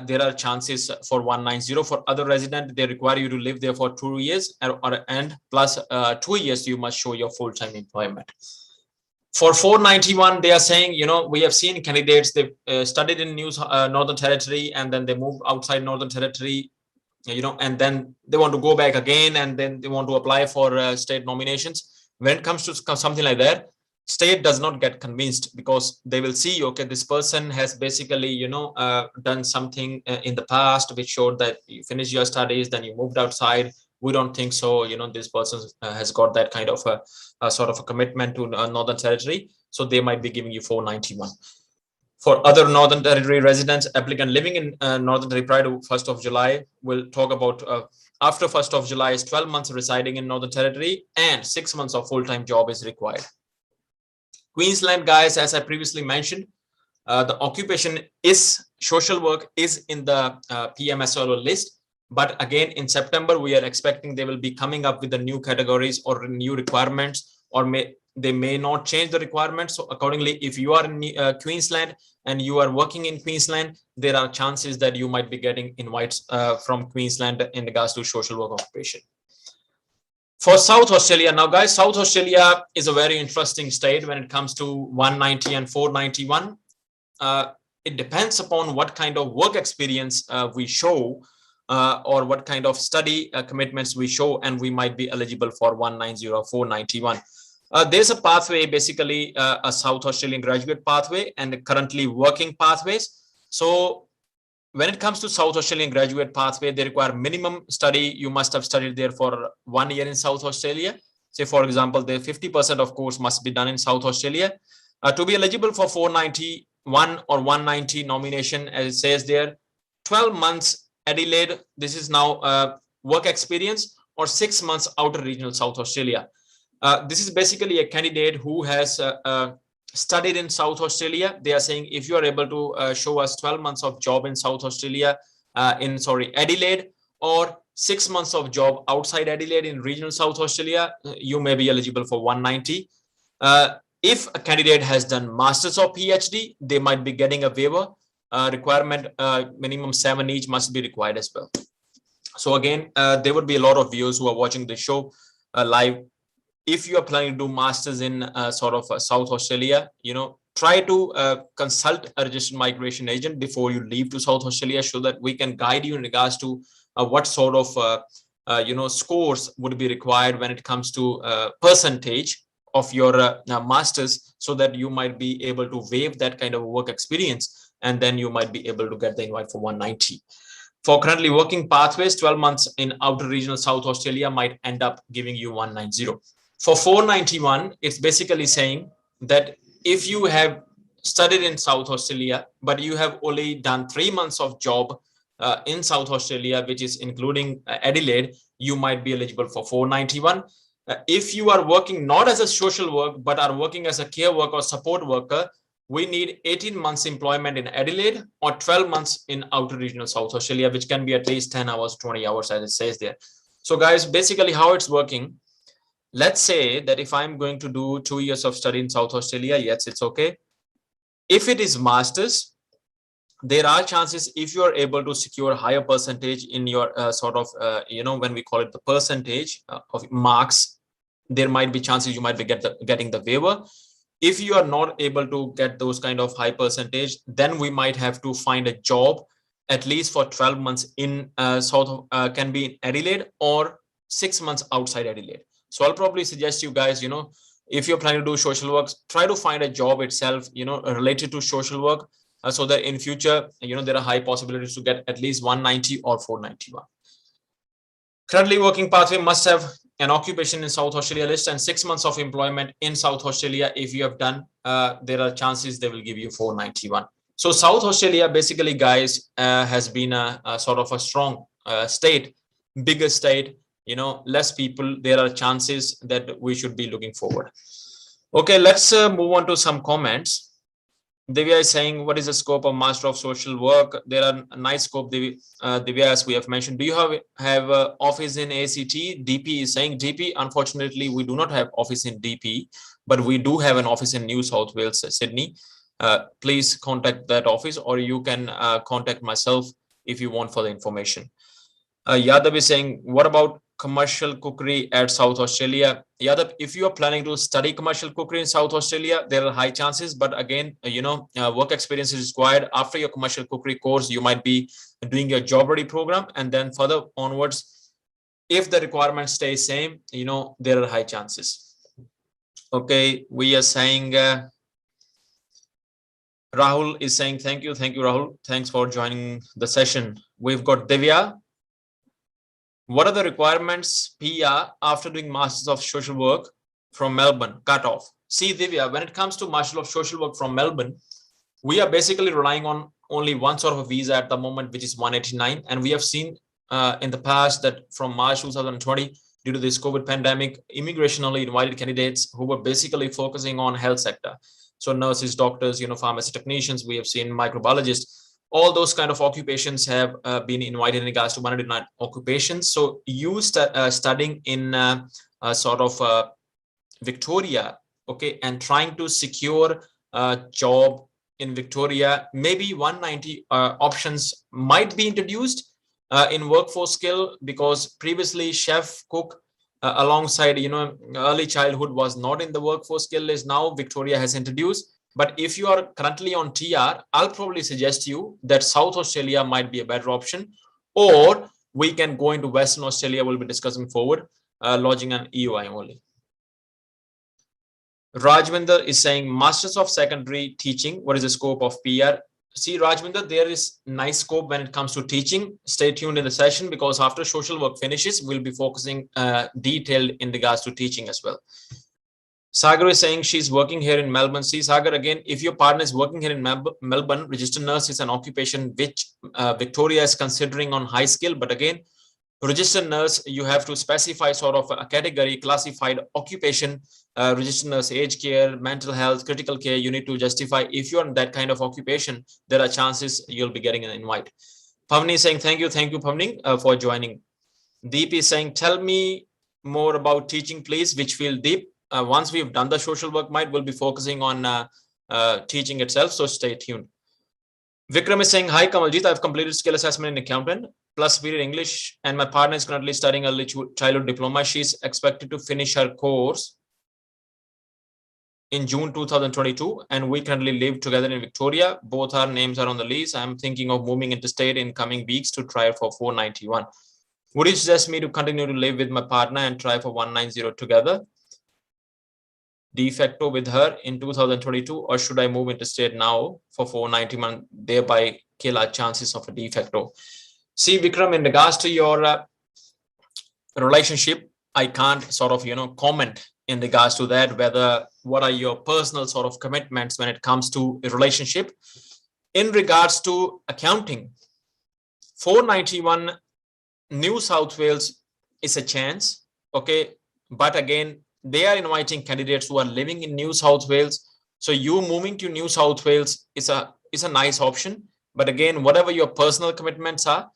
there are chances for 190. For other resident, they require you to live there for 2 years, and plus 2 years you must show your full-time employment. For 491, they are saying, we have seen candidates, they studied in Northern Territory, and then they move outside Northern Territory, and then they want to go back again, and then they want to apply for state nominations. When it comes to something like that, state does not get convinced, because they will see, okay, this person has basically, done something in the past which showed that you finished your studies, then you moved outside. We don't think so. This person has got that kind of a sort of a commitment to Northern Territory. So they might be giving you 491. For other Northern Territory residents, applicant living in Northern Territory prior to 1st of July, we'll talk about after 1st of July is 12 months residing in Northern Territory and 6 months of full-time job is required. Queensland, guys, as I previously mentioned, the occupation is social work is in the PMSLO list. But again, in September, we are expecting they will be coming up with the new categories or new requirements, or they may not change the requirements. So accordingly, if you are in Queensland and you are working in Queensland, there are chances that you might be getting invites from Queensland in regards to social work occupation. For South Australia, now guys, South Australia is a very interesting state when it comes to 190 and 491. It depends upon what kind of work experience we show, or what kind of study commitments we show, and we might be eligible for 190 or 491. There's a pathway, basically a South Australian graduate pathway and currently working pathways. So when it comes to South Australian graduate pathway, they require minimum study. You must have studied there for 1 year in South Australia. Say, for example, the 50% of course must be done in South Australia. To be eligible for 491 or 190 nomination, as it says there, 12 months Adelaide, this is now work experience, or 6 months outer regional South Australia. This is basically a candidate who has studied in South Australia. They are saying if you are able to show us 12 months of job in South Australia, Adelaide, or 6 months of job outside Adelaide in regional South Australia, you may be eligible for 190. If a candidate has done masters or PhD, they might be getting a waiver requirement. Minimum 7 each must be required as well. So again, there would be a lot of viewers who are watching the show live. If you are planning to do masters in South Australia, try to consult a registered migration agent before you leave to South Australia, so that we can guide you in regards to what sort of scores would be required when it comes to percentage of your masters, so that you might be able to waive that kind of work experience, and then you might be able to get the invite for 190. For currently working pathways, 12 months in outer regional South Australia might end up giving you 190. For 491, it's basically saying that if you have studied in South Australia, but you have only done 3 months of job in South Australia, which is including Adelaide, you might be eligible for 491. If you are working not as a social work, but are working as a care worker or support worker, we need 18 months employment in Adelaide or 12 months in outer regional South Australia, which can be at least 10 hours, 20 hours, as it says there. So guys, basically how it's working, let's say that if I'm going to do 2 years of study in South Australia, yes, it's okay. If it is masters, there are chances, if you are able to secure a higher percentage in your when we call it the percentage of marks, there might be chances you might be getting the waiver. If you are not able to get those kind of high percentage, then we might have to find a job at least for 12 months in can be in Adelaide, or 6 months outside Adelaide. So I'll probably suggest you guys, if you're planning to do social work, try to find a job itself, related to social work, so that in future, there are high possibilities to get at least 190 or 491. Currently working pathway must have an occupation in South Australia list and 6 months of employment in South Australia. If you have done, there are chances they will give you 491. So South Australia, basically, guys, has been a sort of a strong state, bigger state, less people. There are chances that we should be looking forward. Okay, let's move on to some comments. Divya is saying, what is the scope of Master of Social Work? There are a nice scope, Divya, as we have mentioned. Do you have office in ACT? DP is saying, DP, unfortunately, we do not have office in DP, but we do have an office in New South Wales, Sydney. Please contact that office, or you can contact myself if you want further information. Yadav is saying, what about commercial cookery at South Australia? Yadav, if you are planning to study commercial cookery in South Australia, there are high chances, but again, work experience is required. After your commercial cookery course, you might be doing your job ready program, and then further onwards, if the requirements stay same, there are high chances. Okay, we are saying, Rahul is saying, thank you, Rahul. Thanks for joining the session. We've got Divya. What are the requirements PR after doing Masters of Social Work from Melbourne? Cut off. See, Divya, when it comes to Master of Social Work from Melbourne, we are basically relying on only one sort of a visa at the moment, which is 189. And we have seen in the past that from March 2020, due to this COVID pandemic, immigration only invited candidates who were basically focusing on health sector. So nurses, doctors, pharmacy technicians, we have seen microbiologists. All those kind of occupations have been invited in regards to 109 occupations. So you studying in Victoria, okay, and trying to secure a job in Victoria, maybe 190 options might be introduced in workforce skill, because previously chef, cook, alongside, early childhood was not in the workforce skill list. Now Victoria has introduced. But if you are currently on TR, I'll probably suggest you that South Australia might be a better option, or we can go into Western Australia. We'll be discussing forward, lodging and EOI only. Rajwinder is saying, Masters of Secondary Teaching, what is the scope of PR? See, Rajwinder, there is nice scope when it comes to teaching. Stay tuned in the session, because after social work finishes, we'll be focusing detailed in regards to teaching as well. Sagar is saying she's working here in Melbourne. See, Sagar, again, if your partner is working here in Melbourne, registered nurse is an occupation which Victoria is considering on high skill. But again, registered nurse, you have to specify sort of a category, classified occupation, registered nurse, aged care, mental health, critical care. You need to justify. If you're in that kind of occupation, there are chances you'll be getting an invite. Pavni is saying, thank you, Pavni, for joining. Deep is saying, tell me more about teaching, please, which field deep. Once we've done the social work might, we'll be focusing on teaching itself, so stay tuned. Vikram is saying, hi, Kamaljeet, I've completed skill assessment in accountant, plus superior English, and my partner is currently studying early childhood diploma. She's expected to finish her course in June 2022, and we currently live together in Victoria. Both our names are on the lease. I'm thinking of moving interstate in coming weeks to try for 491. Would you suggest me to continue to live with my partner and try for 190 together, de facto with her in 2022, or should I move interstate now for 491, thereby kill our chances of a de facto? See, Vikram, in regards to your relationship, I can't sort of, comment in regards to that, whether what are your personal sort of commitments when it comes to a relationship. In regards to accounting, 491 New South Wales is a chance, okay, but again, they are inviting candidates who are living in New South Wales. So you moving to New South Wales is a nice option, but again, whatever your personal commitments are,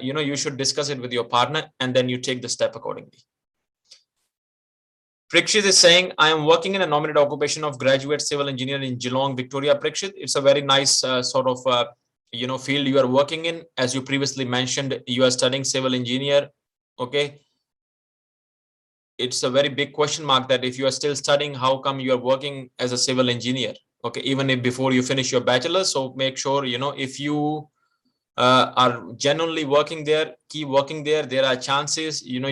you should discuss it with your partner, and then you take the step accordingly. Prikshit is saying, I am working in a nominated occupation of graduate civil engineer in Geelong, Victoria. Prikshit, it's a very nice sort of field you are working in. As you previously mentioned, you are studying civil engineer. Okay, it's a very big question mark that if you are still studying, how come you are working as a civil engineer? Okay, even if before you finish your bachelor's. So make sure, if you are genuinely working there, keep working there. There are chances, your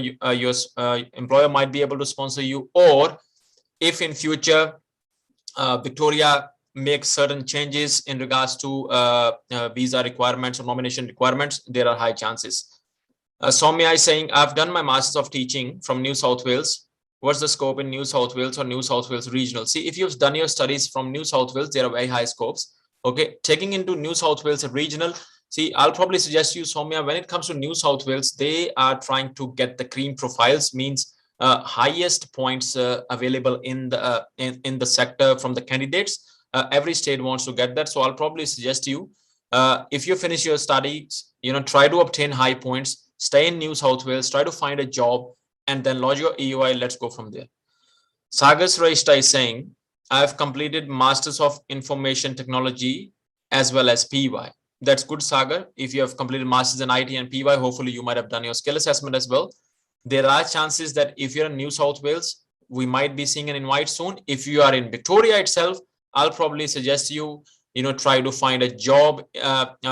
employer might be able to sponsor you, or if in future Victoria makes certain changes in regards to visa requirements or nomination requirements, there are high chances. Soumya is saying, I've done my Masters of Teaching from New South Wales. What's the scope in New South Wales or New South Wales Regional? See, if you've done your studies from New South Wales, there are very high scopes. Okay, taking into New South Wales Regional, see, I'll probably suggest you, Soumya, when it comes to New South Wales, they are trying to get the cream profiles, means highest points available in the sector from the candidates. Every state wants to get that. So I'll probably suggest you, if you finish your studies, try to obtain high points, stay in New South Wales, try to find a job, and then lodge your EOI. Let's go from there. Sagar Shrestha is saying, I've completed Masters of Information Technology as well as PY. That's good, Sagar. If you have completed Masters in IT and PY, hopefully you might have done your skill assessment as well. There are chances that if you're in New South Wales, we might be seeing an invite soon. If you are in Victoria itself, I'll probably suggest you, try to find a job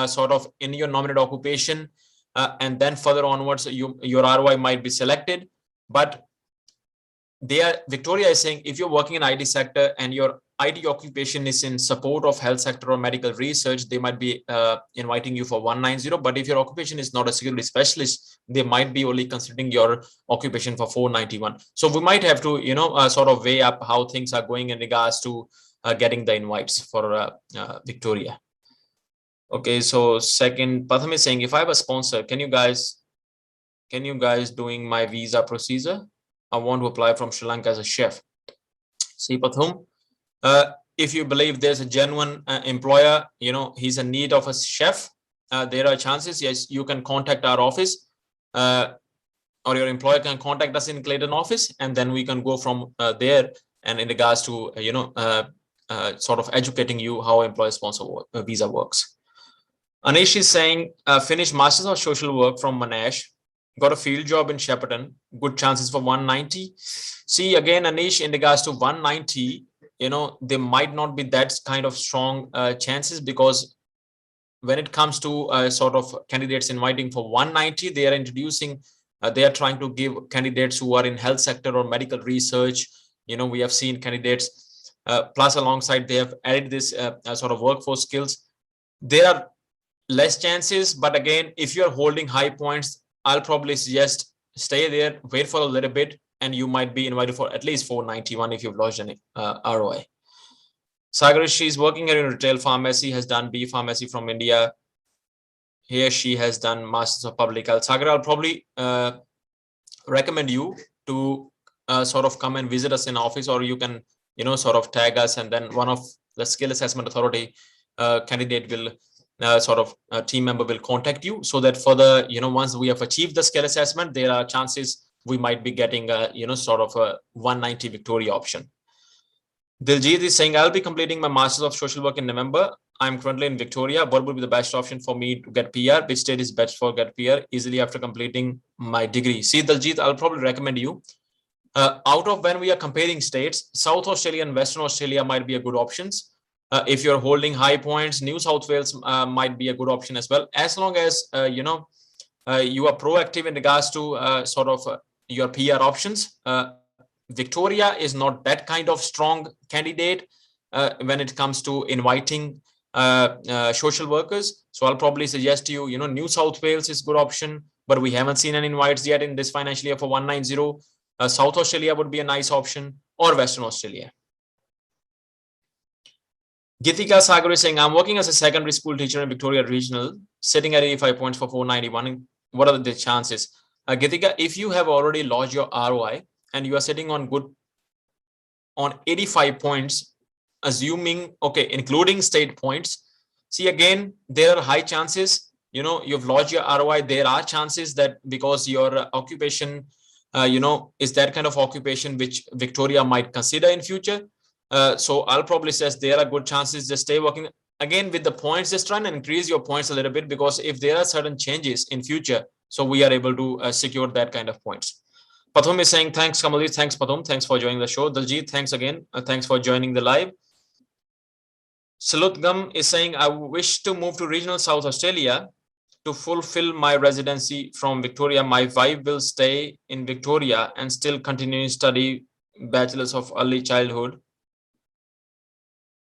sort of in your nominated occupation, and then further onwards, your ROI might be selected. But Victoria is saying, if you're working in IT sector and your IT occupation is in support of health sector or medical research, they might be inviting you for 190. But if your occupation is not a security specialist, they might be only considering your occupation for 491. So we might have to, sort of weigh up how things are going in regards to getting the invites for Victoria. Okay, so second, Patham is saying, if I have a sponsor, can you guys doing my visa procedure? I want to apply from Sri Lanka as a chef. See, Pathum, if you believe there's a genuine employer, he's in need of a chef, there are chances, yes, you can contact our office, or your employer can contact us in Clayton office, and then we can go from there, and in regards to, sort of educating you how employer sponsor visa works. Anish is saying, finished Masters of Social Work from Monash, got a field job in Shepparton, good chances for 190. See, again, Anish, in regards to 190, there might not be that kind of strong chances, because when it comes to sort of candidates inviting for 190, they are introducing, they are trying to give candidates who are in health sector or medical research. We have seen candidates, plus alongside they have added this sort of workforce skills. There are less chances, but again, if you're holding high points, I'll probably suggest stay there, wait for a little bit, and you might be invited for at least 491 if you've lodged an ROI. Sagar, she's working in retail pharmacy, has done B pharmacy from India. Here she has done Masters of Public Health. Sagar, I'll probably recommend you to sort of come and visit us in office, or you can, sort of tag us, and then one of the skill assessment authority candidate will team member will contact you, so that further, once we have achieved the skill assessment, there are chances we might be getting a, a 190 Victoria option. Diljit is saying, I'll be completing my Masters of Social Work in November. I'm currently in Victoria. What would be the best option for me to get PR? Which state is best for get PR easily after completing my degree? See, Diljit, I'll probably recommend you, out of when we are comparing states, South Australia and Western Australia might be a good options. If you're holding high points, New South Wales might be a good option as well, as long as you are proactive in regards to your PR options. Victoria is not that kind of strong candidate when it comes to inviting social workers. So I'll probably suggest you, New South Wales is good option, but we haven't seen any invites yet in this financial year for 190. South Australia would be a nice option, or Western Australia. Gitika Sagar is saying, I'm working as a secondary school teacher in Victoria Regional, sitting at 85 points for 491. What are the chances? Gitika, if you have already lodged your ROI and you are sitting on 85 points, assuming, okay, including state points, see, again, there are high chances, you've lodged your ROI. There are chances that because your occupation, is that kind of occupation which Victoria might consider in future. So I'll probably say there are good chances. Just stay working. Again, with the points, just try and increase your points a little bit, because if there are certain changes in future, so we are able to secure that kind of points. Pathum is saying, thanks, Kamaljeet. Thanks, Pathum. Thanks for joining the show. Daljit, thanks again. Thanks for joining the live. Salutgam is saying, I wish to move to regional South Australia to fulfill my residency from Victoria. My wife will stay in Victoria and still continue to study Bachelor's of Early Childhood.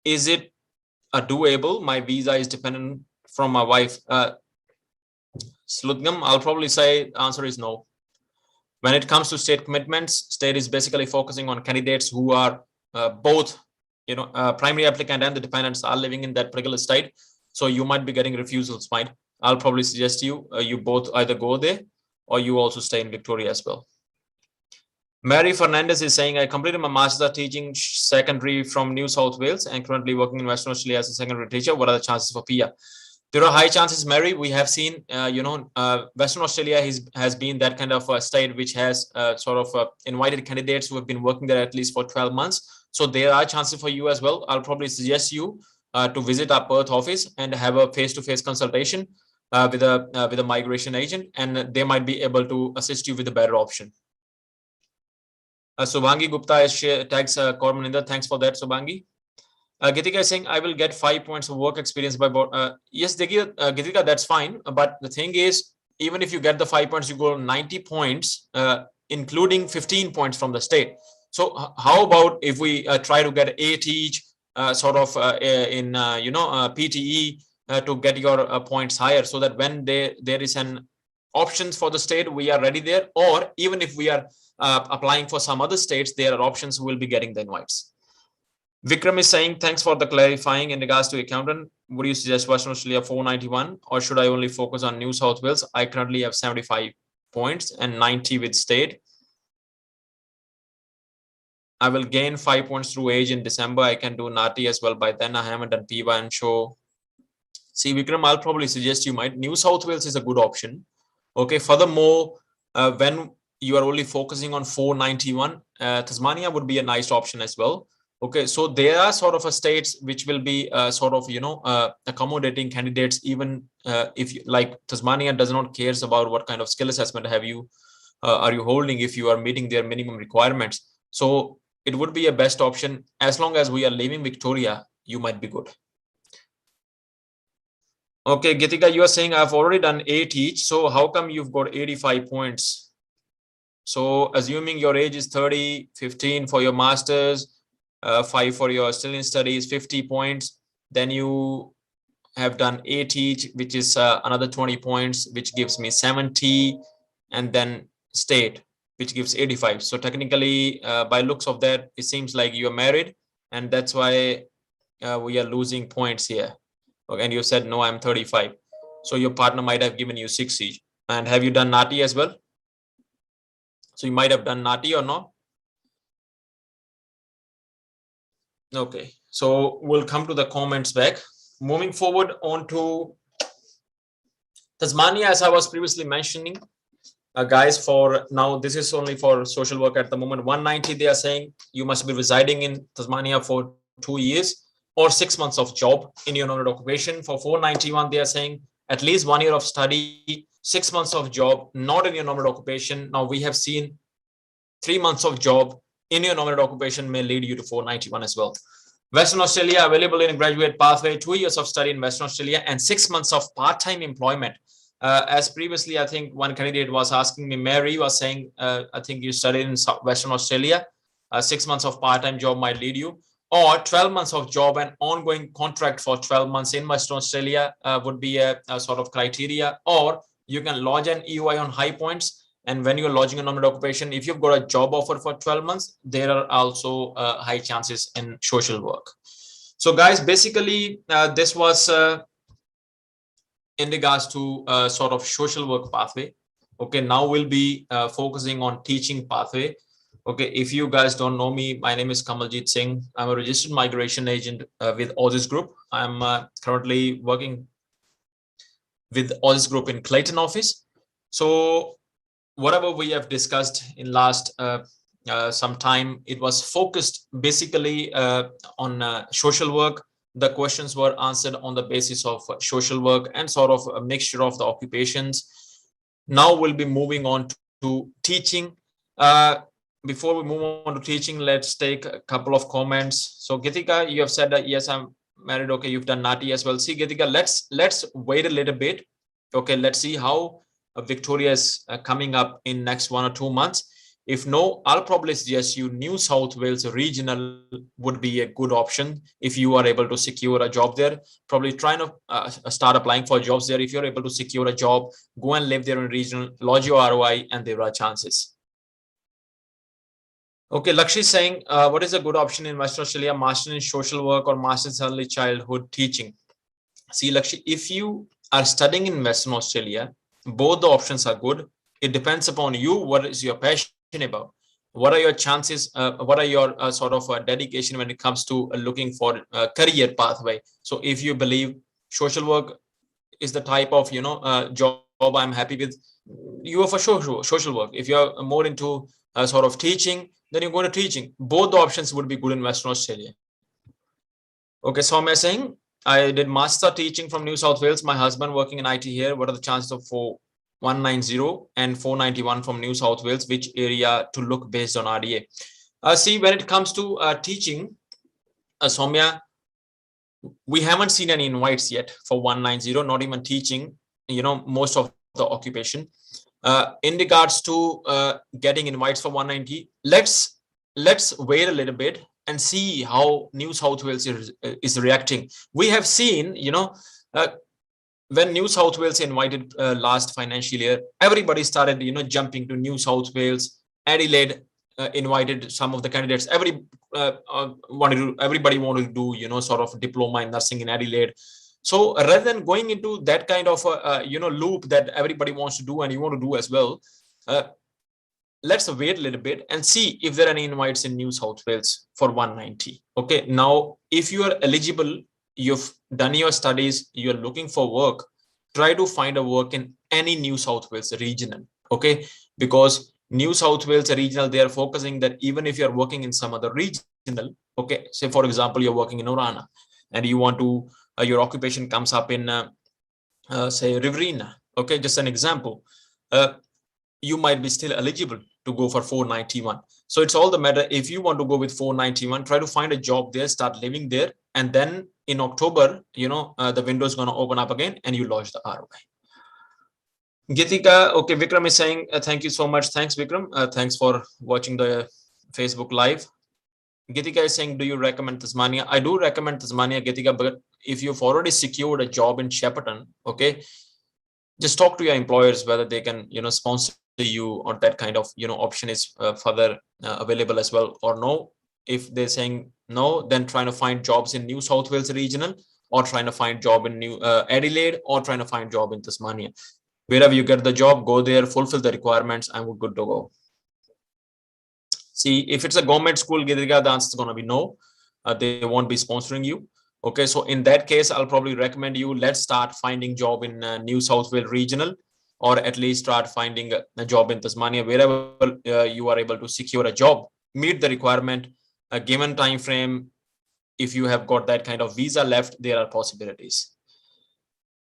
Is it doable? My visa is dependent from my wife. Slutgam, I'll probably say the answer is no. When it comes to state commitments, state is basically focusing on candidates who are both, primary applicant and the dependents are living in that particular state. So you might be getting refusals, right? I'll probably suggest you both either go there or you also stay in Victoria as well. Mary Fernandez is saying, I completed my master's of teaching secondary from New South Wales and currently working in Western Australia as a secondary teacher. What are the chances for PR? There are high chances, Mary. We have seen, Western Australia has been that kind of a state which has invited candidates who have been working there at least for 12 months. So there are chances for you as well. I'll probably suggest you to visit our Perth office and have a face-to-face consultation with a migration agent, and they might be able to assist you with a better option. Subhangi Gupta has tags Kormaninder. Thanks for that, Subhangi. Gitika is saying, I will get 5 points of work experience by yes, Gitika, that's fine. But the thing is, even if you get the 5 points, you go 90 points, including 15 points from the state. So how about if we try to get 8 each in PTE to get your points higher, so that when there is an options for the state, we are ready there. Or even if we are applying for some other states, there are options who will be getting the invites. Vikram is saying, thanks for the clarifying in regards to accountant. Would you suggest Western Australia 491, or should I only focus on New South Wales? I currently have 75 points and 90 with state. I will gain 5 points through age in December. I can do NATI as well by then. I haven't done PIVA and show. See, Vikram, I'll probably suggest you might. New South Wales is a good option. Okay. Furthermore, when you are only focusing on 491, Tasmania would be a nice option as well. Okay, so there are states which will be accommodating candidates, even if you, like Tasmania does not cares about what kind of skill assessment are you holding if you are meeting their minimum requirements. So it would be a best option. As long as we are leaving Victoria, you might be good. Okay, Gitika, you are saying I've already done 8 each. So how come you've got 85 points? So assuming your age is 30, 15 for your masters, 5 for your still in studies, 50 points, then you have done 8 each, which is another 20 points, which gives me 70, and then state, which gives 85. So technically, by looks of that, it seems like you are married, and that's why we are losing points here. Okay, and you said, no, I'm 35. So your partner might have given you 6 each. And have you done NATI as well? So you might have done NATI or not? Okay, so we'll come to the comments back. Moving forward on to Tasmania, as I was previously mentioning, guys, for now, this is only for social work at the moment. 190, they are saying you must be residing in Tasmania for 2 years or 6 months of job in your nominated occupation. For 491, they are saying at least 1 year of study, 6 months of job, not in your nominated occupation. Now we have seen 3 months of job in your nominated occupation may lead you to 491 as well. Western Australia, available in graduate pathway, 2 years of study in Western Australia and 6 months of part-time employment. As previously, I think one candidate was asking me, Mary was saying, I think you studied in Western Australia, 6 months of part-time job might lead you, or 12 months of job and ongoing contract for 12 months in Western Australia would be a sort of criteria, or you can lodge an EOI on high points. And when you're lodging a nominated occupation, if you've got a job offer for 12 months, there are also high chances in social work. So guys, basically, this was in regards to sort of social work pathway. Okay, now we'll be focusing on teaching pathway. Okay, if you guys don't know me, my name is Kamaljeet Singh. I'm a registered migration agent with Aussizz Group. I'm currently working with Aussizz Group in Clayton office. So whatever we have discussed in last some time, it was focused basically on social work. The questions were answered on the basis of social work and sort of a mixture of the occupations. Now we'll be moving on to teaching. Before we move on to teaching, let's take a couple of comments. So Gitika, you have said that yes, I'm married. Okay, you've done Nati as well. See, Gitika, let's wait a little bit. Okay, let's see how Victoria is coming up in next 1 or 2 months. If no, I'll probably suggest you New South Wales regional would be a good option if you are able to secure a job there. Probably trying to start applying for jobs there. If you're able to secure a job, go and live there in regional, lodge your ROI, and there are chances. Okay, Lakshmi is saying, what is a good option in Western Australia? Master in social work or master in early childhood teaching? See, Lakshmi, if you are studying in Western Australia, both the options are good. It depends upon you. What is your passion about? What are your chances? What are your sort of dedication when it comes to looking for a career pathway? So if you believe social work is the type of job I'm happy with, you are for sure social work. If you're more into sort of teaching, then you go to teaching. Both the options would be good in Western Australia. Okay, so I'm saying I did master teaching from New South Wales. My husband working in IT here. What are the chances of 190 and 491 from New South Wales? Which area to look based on RDA? See, when it comes to teaching, Soumya, we haven't seen any invites yet for 190, not even teaching, most of the occupation. In regards to getting invites for 190, let's wait a little bit and see how New South Wales is reacting. We have seen, when New South Wales invited last financial year, everybody started, jumping to New South Wales. Adelaide invited some of the candidates. Everybody wanted to do, sort of diploma in nursing in Adelaide. So rather than going into that kind of loop that everybody wants to do and you want to do as well, let's wait a little bit and see if there are any invites in New South Wales for 190. Okay, now if you are eligible, you've done your studies, you're looking for work, try to find a work in any New South Wales regional. Okay, because New South Wales regional, they are focusing that even if you're working in some other regional, okay, say for example, you're working in Orana and you want to, your occupation comes up in, say, Riverina. Okay, just an example. You might be still eligible to go for 491. So it's all the matter. If you want to go with 491, try to find a job there, start living there. And then in October, the window is going to open up again and you lodge the ROI. Gitika, okay, Vikram is saying, thank you so much. Thanks, Vikram. Thanks for watching the Facebook Live. Gitika is saying, do you recommend Tasmania? I do recommend Tasmania, Gitika, but if you've already secured a job in Shepparton, okay, just talk to your employers whether they can, sponsor you or that kind of, option is further available as well or no. If they're saying no, then trying to find jobs in New South Wales regional or trying to find job in New Adelaide or trying to find job in Tasmania. Wherever you get the job, go there, fulfill the requirements, and we're good to go. See, if it's a government school, Gitika, the answer is going to be no. They won't be sponsoring you. Okay, so in that case, I'll probably recommend you, let's start finding job in New South Wales regional, or at least start finding a job in Tasmania, wherever you are able to secure a job, meet the requirement, a given time frame. If you have got that kind of visa left, there are possibilities.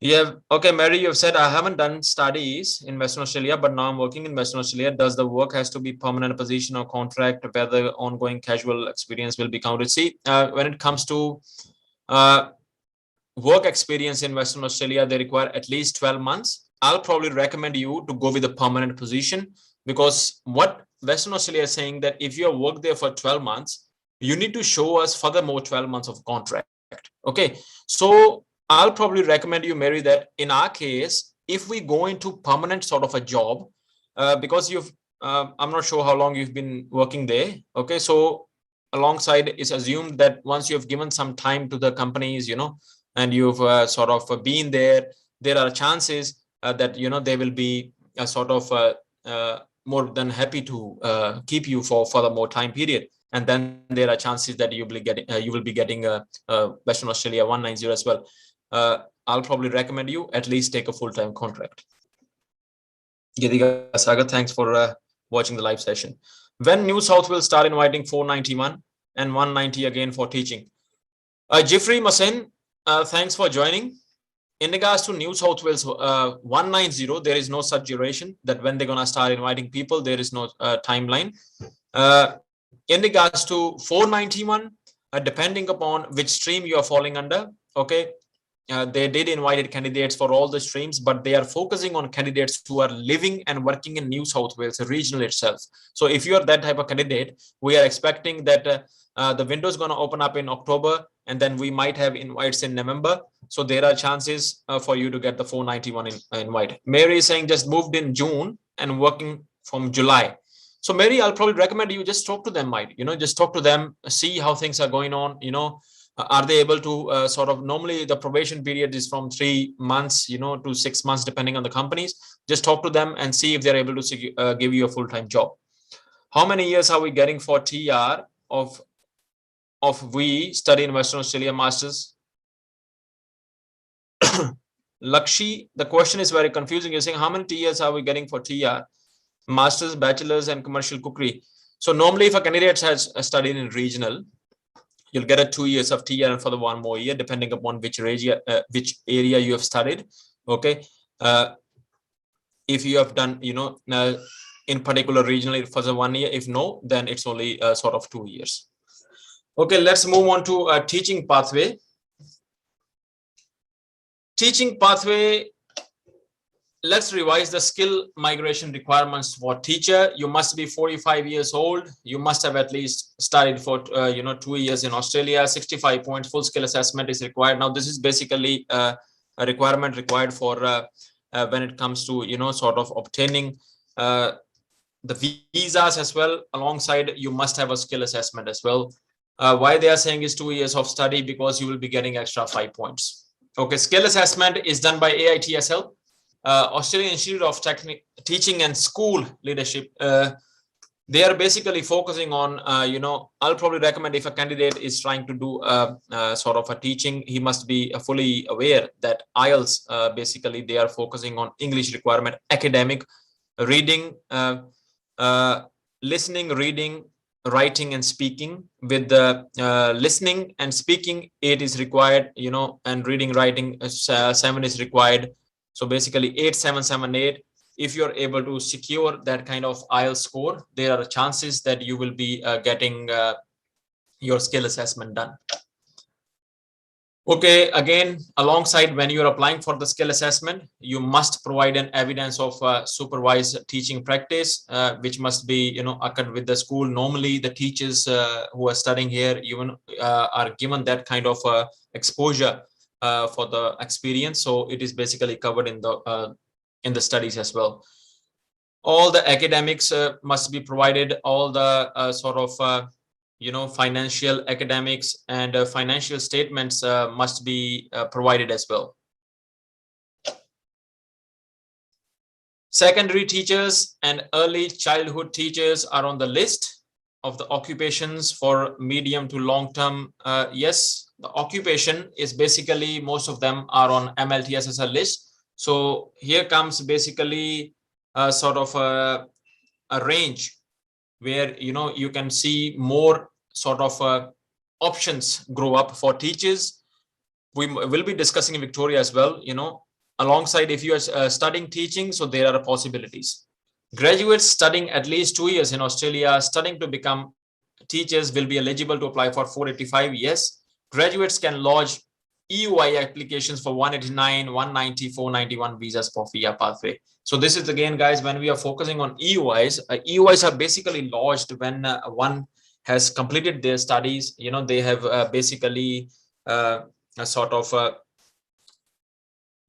Yeah. Okay, Mary, you've said I haven't done studies in Western Australia, but now I'm working in Western Australia. Does the work has to be permanent position or contract? Whether ongoing casual experience will be counted? See, when it comes to work experience in Western Australia, they require at least 12 months. I'll probably recommend you to go with a permanent position, because what Western Australia is saying that if you have worked there for 12 months, you need to show us furthermore 12 months of contract. Okay, so I'll probably recommend you, Mary, that in our case, if we go into permanent sort of a job, because I'm not sure how long you've been working there. Okay, so alongside, it's assumed that once you have given some time to the companies, and you've sort of been there, there are chances that they will be sort of more than happy to keep you for the more time period, and then there are chances that you will be getting Western Australia 190 as well. I'll probably recommend you at least take a full-time contract. Gedika Sagar, thanks for watching the live session. When New South will start inviting 491 and 190 again for teaching? Jeffrey Masen, thanks for joining. In regards to New South Wales 190, there is no such duration that when they're going to start inviting people, there is no timeline. In regards to 491, depending upon which stream you are falling under, okay, they did invited candidates for all the streams, but they are focusing on candidates who are living and working in New South Wales regional itself. So if you are that type of candidate, we are expecting that the window is going to open up in October, and then we might have invites in November. So there are chances for you to get the 491 invite. Mary is saying just moved in June and working from July. So Mary, I'll probably recommend you just talk to them, just talk to them, see how things are going on, are they able to sort of, normally the probation period is from 3 months, to 6 months, depending on the companies. Just talk to them and see if they're able to give you a full-time job. How many years are we getting for TR of we study in Western Australia masters? Lakshi, the question is very confusing. You're saying how many years are we getting for TR, masters, bachelors, and commercial cookery? So normally if a candidate has studied in regional, you'll get a 2 years of TR and for the 1 more year, depending upon which area you have studied. Okay. If you have done, in particular regionally for the 1 year, if no, then it's only sort of 2 years. Okay, let's move on to a teaching pathway. Teaching pathway, let's revise the skill migration requirements for teacher. You must be 45 years old. You must have at least studied for 2 years in Australia. 65 points full skill assessment is required. Now this is basically a requirement required for when it comes to sort of obtaining the visas as well. Alongside, you must have a skill assessment as well. Why they are saying is 2 years of study, because you will be getting extra 5 points. Okay, skill assessment is done by AITSL. Australian Institute of Teaching and School Leadership. They are basically focusing on, I'll probably recommend if a candidate is trying to do sort of a teaching, he must be fully aware that IELTS, basically they are focusing on English requirement, academic, reading, listening, reading, writing, and speaking. With the listening and speaking, 8 is required, and reading, writing, 7 is required. So basically 8, 7, 7, 8. If you're able to secure that kind of IELTS score, there are chances that you will be getting your skill assessment done. Okay, again, alongside when you're applying for the skill assessment, you must provide an evidence of supervised teaching practice, which must be, occurred with the school. Normally, the teachers who are studying here even are given that kind of exposure for the experience. So it is basically covered in the studies as well. All the academics must be provided. All the sort of financial academics and financial statements must be provided as well. Secondary teachers and early childhood teachers are on the list of the occupations for medium to long term. Yes, the occupation is basically most of them are on MLTSSR list. So here comes basically sort of a range where you can see more sort of options grow up for teachers. We will be discussing in Victoria as well, alongside if you are studying teaching, so there are possibilities. Graduates studying at least 2 years in Australia, studying to become teachers, will be eligible to apply for 485. Yes, graduates can lodge EUI applications for 189, 190, 491 visas for FIA pathway. So this is again, guys, when we are focusing on EUIs, EUIs are basically lodged when one has completed their studies. They have basically a sort of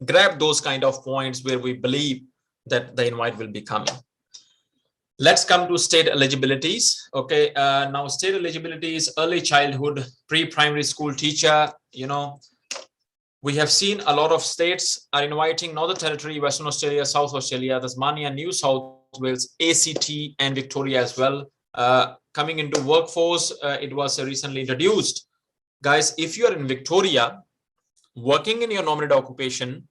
grab those kind of points where we believe that the invite will be coming. Let's come to state eligibilities. Okay, now state eligibility is early childhood, pre-primary school teacher. We have seen a lot of states are inviting Northern Territory, Western Australia, South Australia, Tasmania, New South Wales, ACT, and Victoria as well. Coming into workforce, it was recently introduced. Guys, if you are in Victoria, working in your nominated occupation,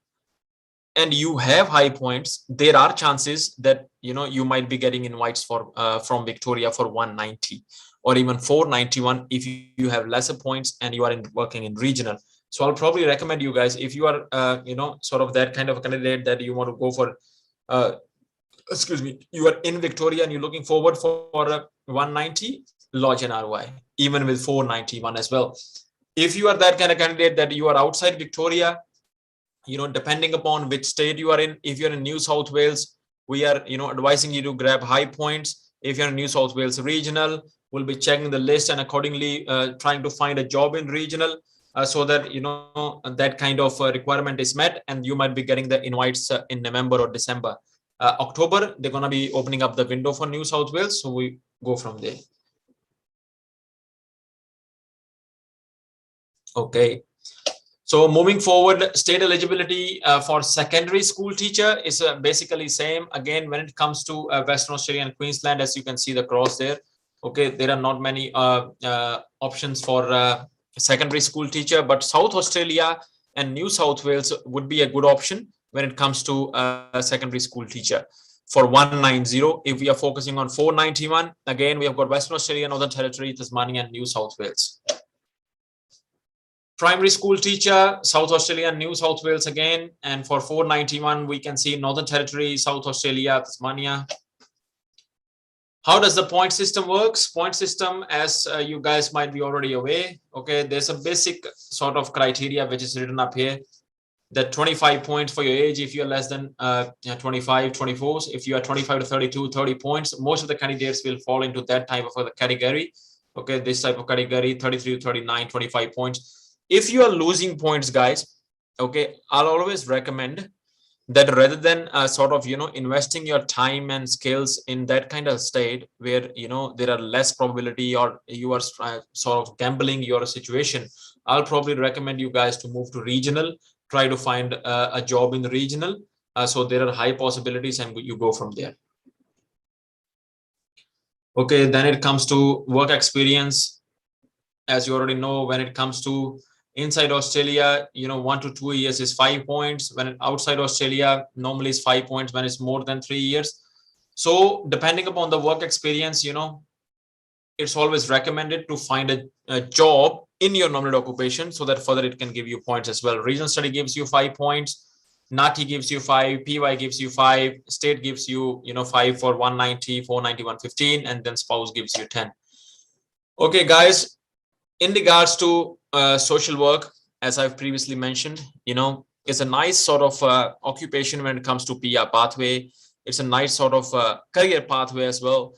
and you have high points, there are chances that you might be getting invites for from Victoria for 190 or even 491 if you have lesser points and you are working in regional. So I'll probably recommend you guys, if you are sort of that kind of a candidate that you want to go for you are in Victoria and you're looking forward for 190, lodge an ROI even with 491 as well. If you are that kind of candidate that you are outside Victoria, depending upon which state you are in, if you're in New South Wales, we are advising you to grab high points. If you're in New South Wales regional, we'll be checking the list and accordingly trying to find a job in regional so that that kind of requirement is met, and you might be getting the invites in November or December. October, they're going to be opening up the window for New South Wales, so we go from there. Okay. So moving forward, state eligibility for secondary school teacher is basically same. Again, when it comes to Western Australia and Queensland, as you can see the cross there, okay, there are not many options for secondary school teacher, but South Australia and New South Wales would be a good option when it comes to secondary school teacher for 190. If we are focusing on 491, again, we have got Western Australia, Northern Territory, Tasmania, and New South Wales. Primary school teacher, South Australia and New South Wales again, and for 491 we can see Northern Territory, South Australia, Tasmania. How does the point system works? Point system, as you guys might be already aware, okay, there's a basic sort of criteria which is written up here, that 25 points for your age if you're less than 25, 24. If you are 25 to 32, 30 points. Most of the candidates will fall into that type of a category. Okay, this type of category, 33 to 39, 25 points. If you are losing points, guys, okay, I'll always recommend that rather than sort of investing your time and skills in that kind of state where there are less probability or you are sort of gambling your situation, I'll probably recommend you guys to move to regional, try to find a job in the regional, so there are high possibilities and you go from there. Okay, then it comes to work experience. As you already know, when it comes to inside Australia, 1 to 2 years is 5 points. When outside Australia, normally is 5 points when it's more than 3 years. So depending upon the work experience, it's always recommended to find a job in your nominated occupation so that further it can give you points as well. Regional study gives you 5 points. NATI gives you 5, PY gives you 5, state gives you 5 for 190, 491, 15, and then spouse gives you 10. Okay, guys, in regards to social work, as I've previously mentioned, it's a nice sort of occupation when it comes to PR pathway. It's a nice sort of career pathway as well.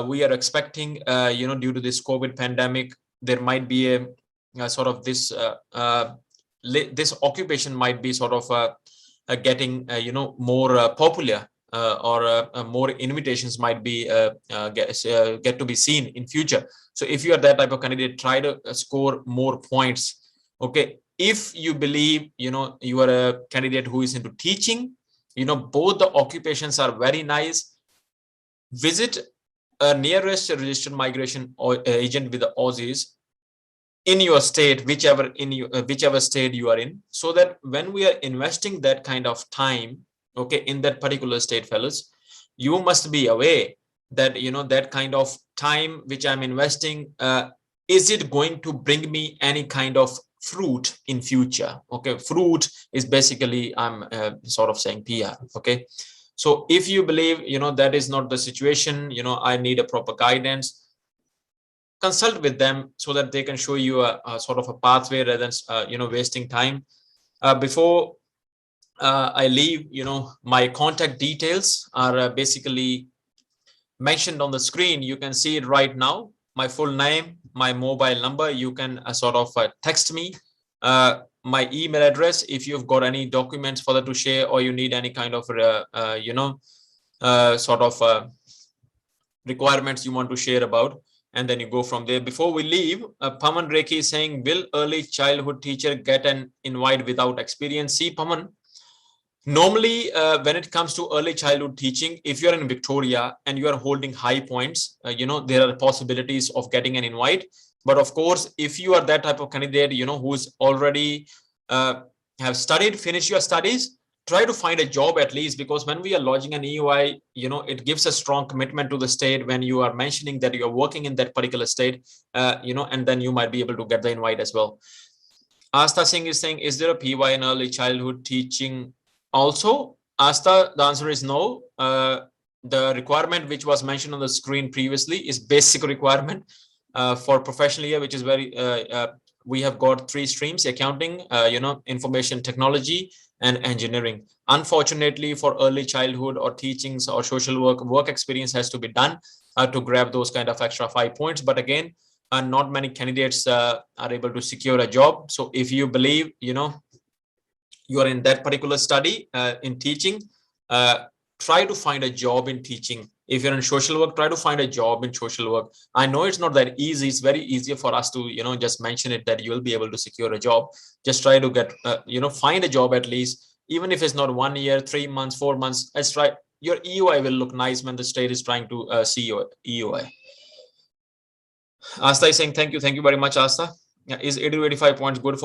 We are expecting, due to this COVID pandemic, there might be a sort of this occupation might be sort of getting more popular, or more invitations might be get to be seen in future. So if you are that type of candidate, try to score more points. Okay, if you believe you are a candidate who is into teaching, both the occupations are very nice. Visit a nearest registered migration agent with the Aussizz in your state, whichever state you are in, so that when we are investing that kind of time, okay, in that particular state, fellas, you must be aware that that kind of time which I'm investing, is it going to bring me any kind of fruit in future? Okay, fruit is basically, I'm sort of saying PR. Okay, so if you believe that is not the situation, I need a proper guidance, consult with them so that they can show you a sort of a pathway rather than wasting time. Before I leave, my contact details are basically mentioned on the screen. You can see it right now. My full name, my mobile number. You can sort of text me. My email address if you've got any documents for that to share, or you need any kind of sort of requirements you want to share about, and then you go from there. Before we leave, Paman Rekhi is saying, will early childhood teacher get an invite without experience? See, Paman, normally when it comes to early childhood teaching, if you're in Victoria and you are holding high points, there are possibilities of getting an invite. But of course, if you are that type of candidate, who's already have studied, finished your studies, try to find a job at least, because when we are lodging an EOI, it gives a strong commitment to the state when you are mentioning that you are working in that particular state, and then you might be able to get the invite as well. Asta Singh is saying, is there a PY in early childhood teaching also? Asta, the answer is no. The requirement which was mentioned on the screen previously is basic requirement for professional year, which is very, we have got 3 streams: accounting, information technology, and engineering. Unfortunately, for early childhood or teachings or social work experience has to be done to grab those kind of extra 5 points. But again, not many candidates are able to secure a job. So if you believe, you are in that particular study in teaching, try to find a job in teaching. If you're in social work, try to find a job in social work. I know it's not that easy. It's very easy for us to, just mention it that you'll be able to secure a job. Just try to get, find a job at least, even if it's not 1 year, 3 months, 4 months. Let's try. Your EOI will look nice when the state is trying to see your EOI. Asta is saying, thank you very much, Asta. Is 80 to 85 points good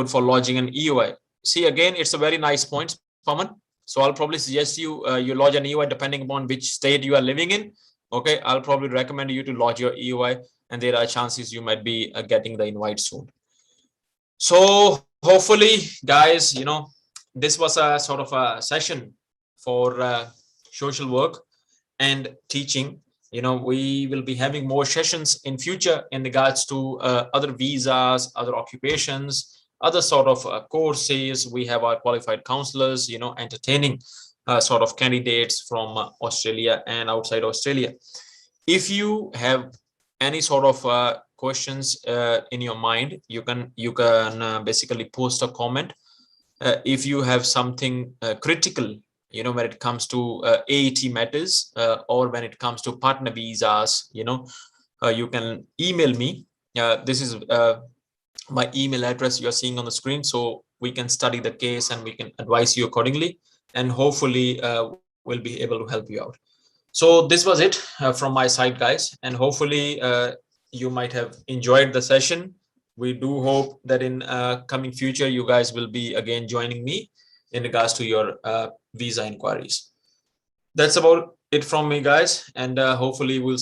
for lodging an EOI? See, again, it's a very nice point, Paman. So I'll probably suggest you you lodge an EOI depending upon which state you are living in. Okay, I'll probably recommend you to lodge your EOI, and there are chances you might be getting the invite soon. So hopefully, guys, this was a sort of a session for social work and teaching. We will be having more sessions in future in regards to other visas, other occupations, other sort of courses. We have our qualified counselors, entertaining sort of candidates from Australia and outside Australia. If you have any sort of questions in your mind, you can basically post a comment. If you have something critical, when it comes to AET matters, or when it comes to partner visas, you can email me. This is my email address you're seeing on the screen, so we can study the case and we can advise you accordingly, and hopefully we'll be able to help you out. So this was it from my side, guys, and hopefully you might have enjoyed the session. We do hope that in coming future you guys will be again joining me in regards to your visa inquiries. That's about it from me, guys, and hopefully we'll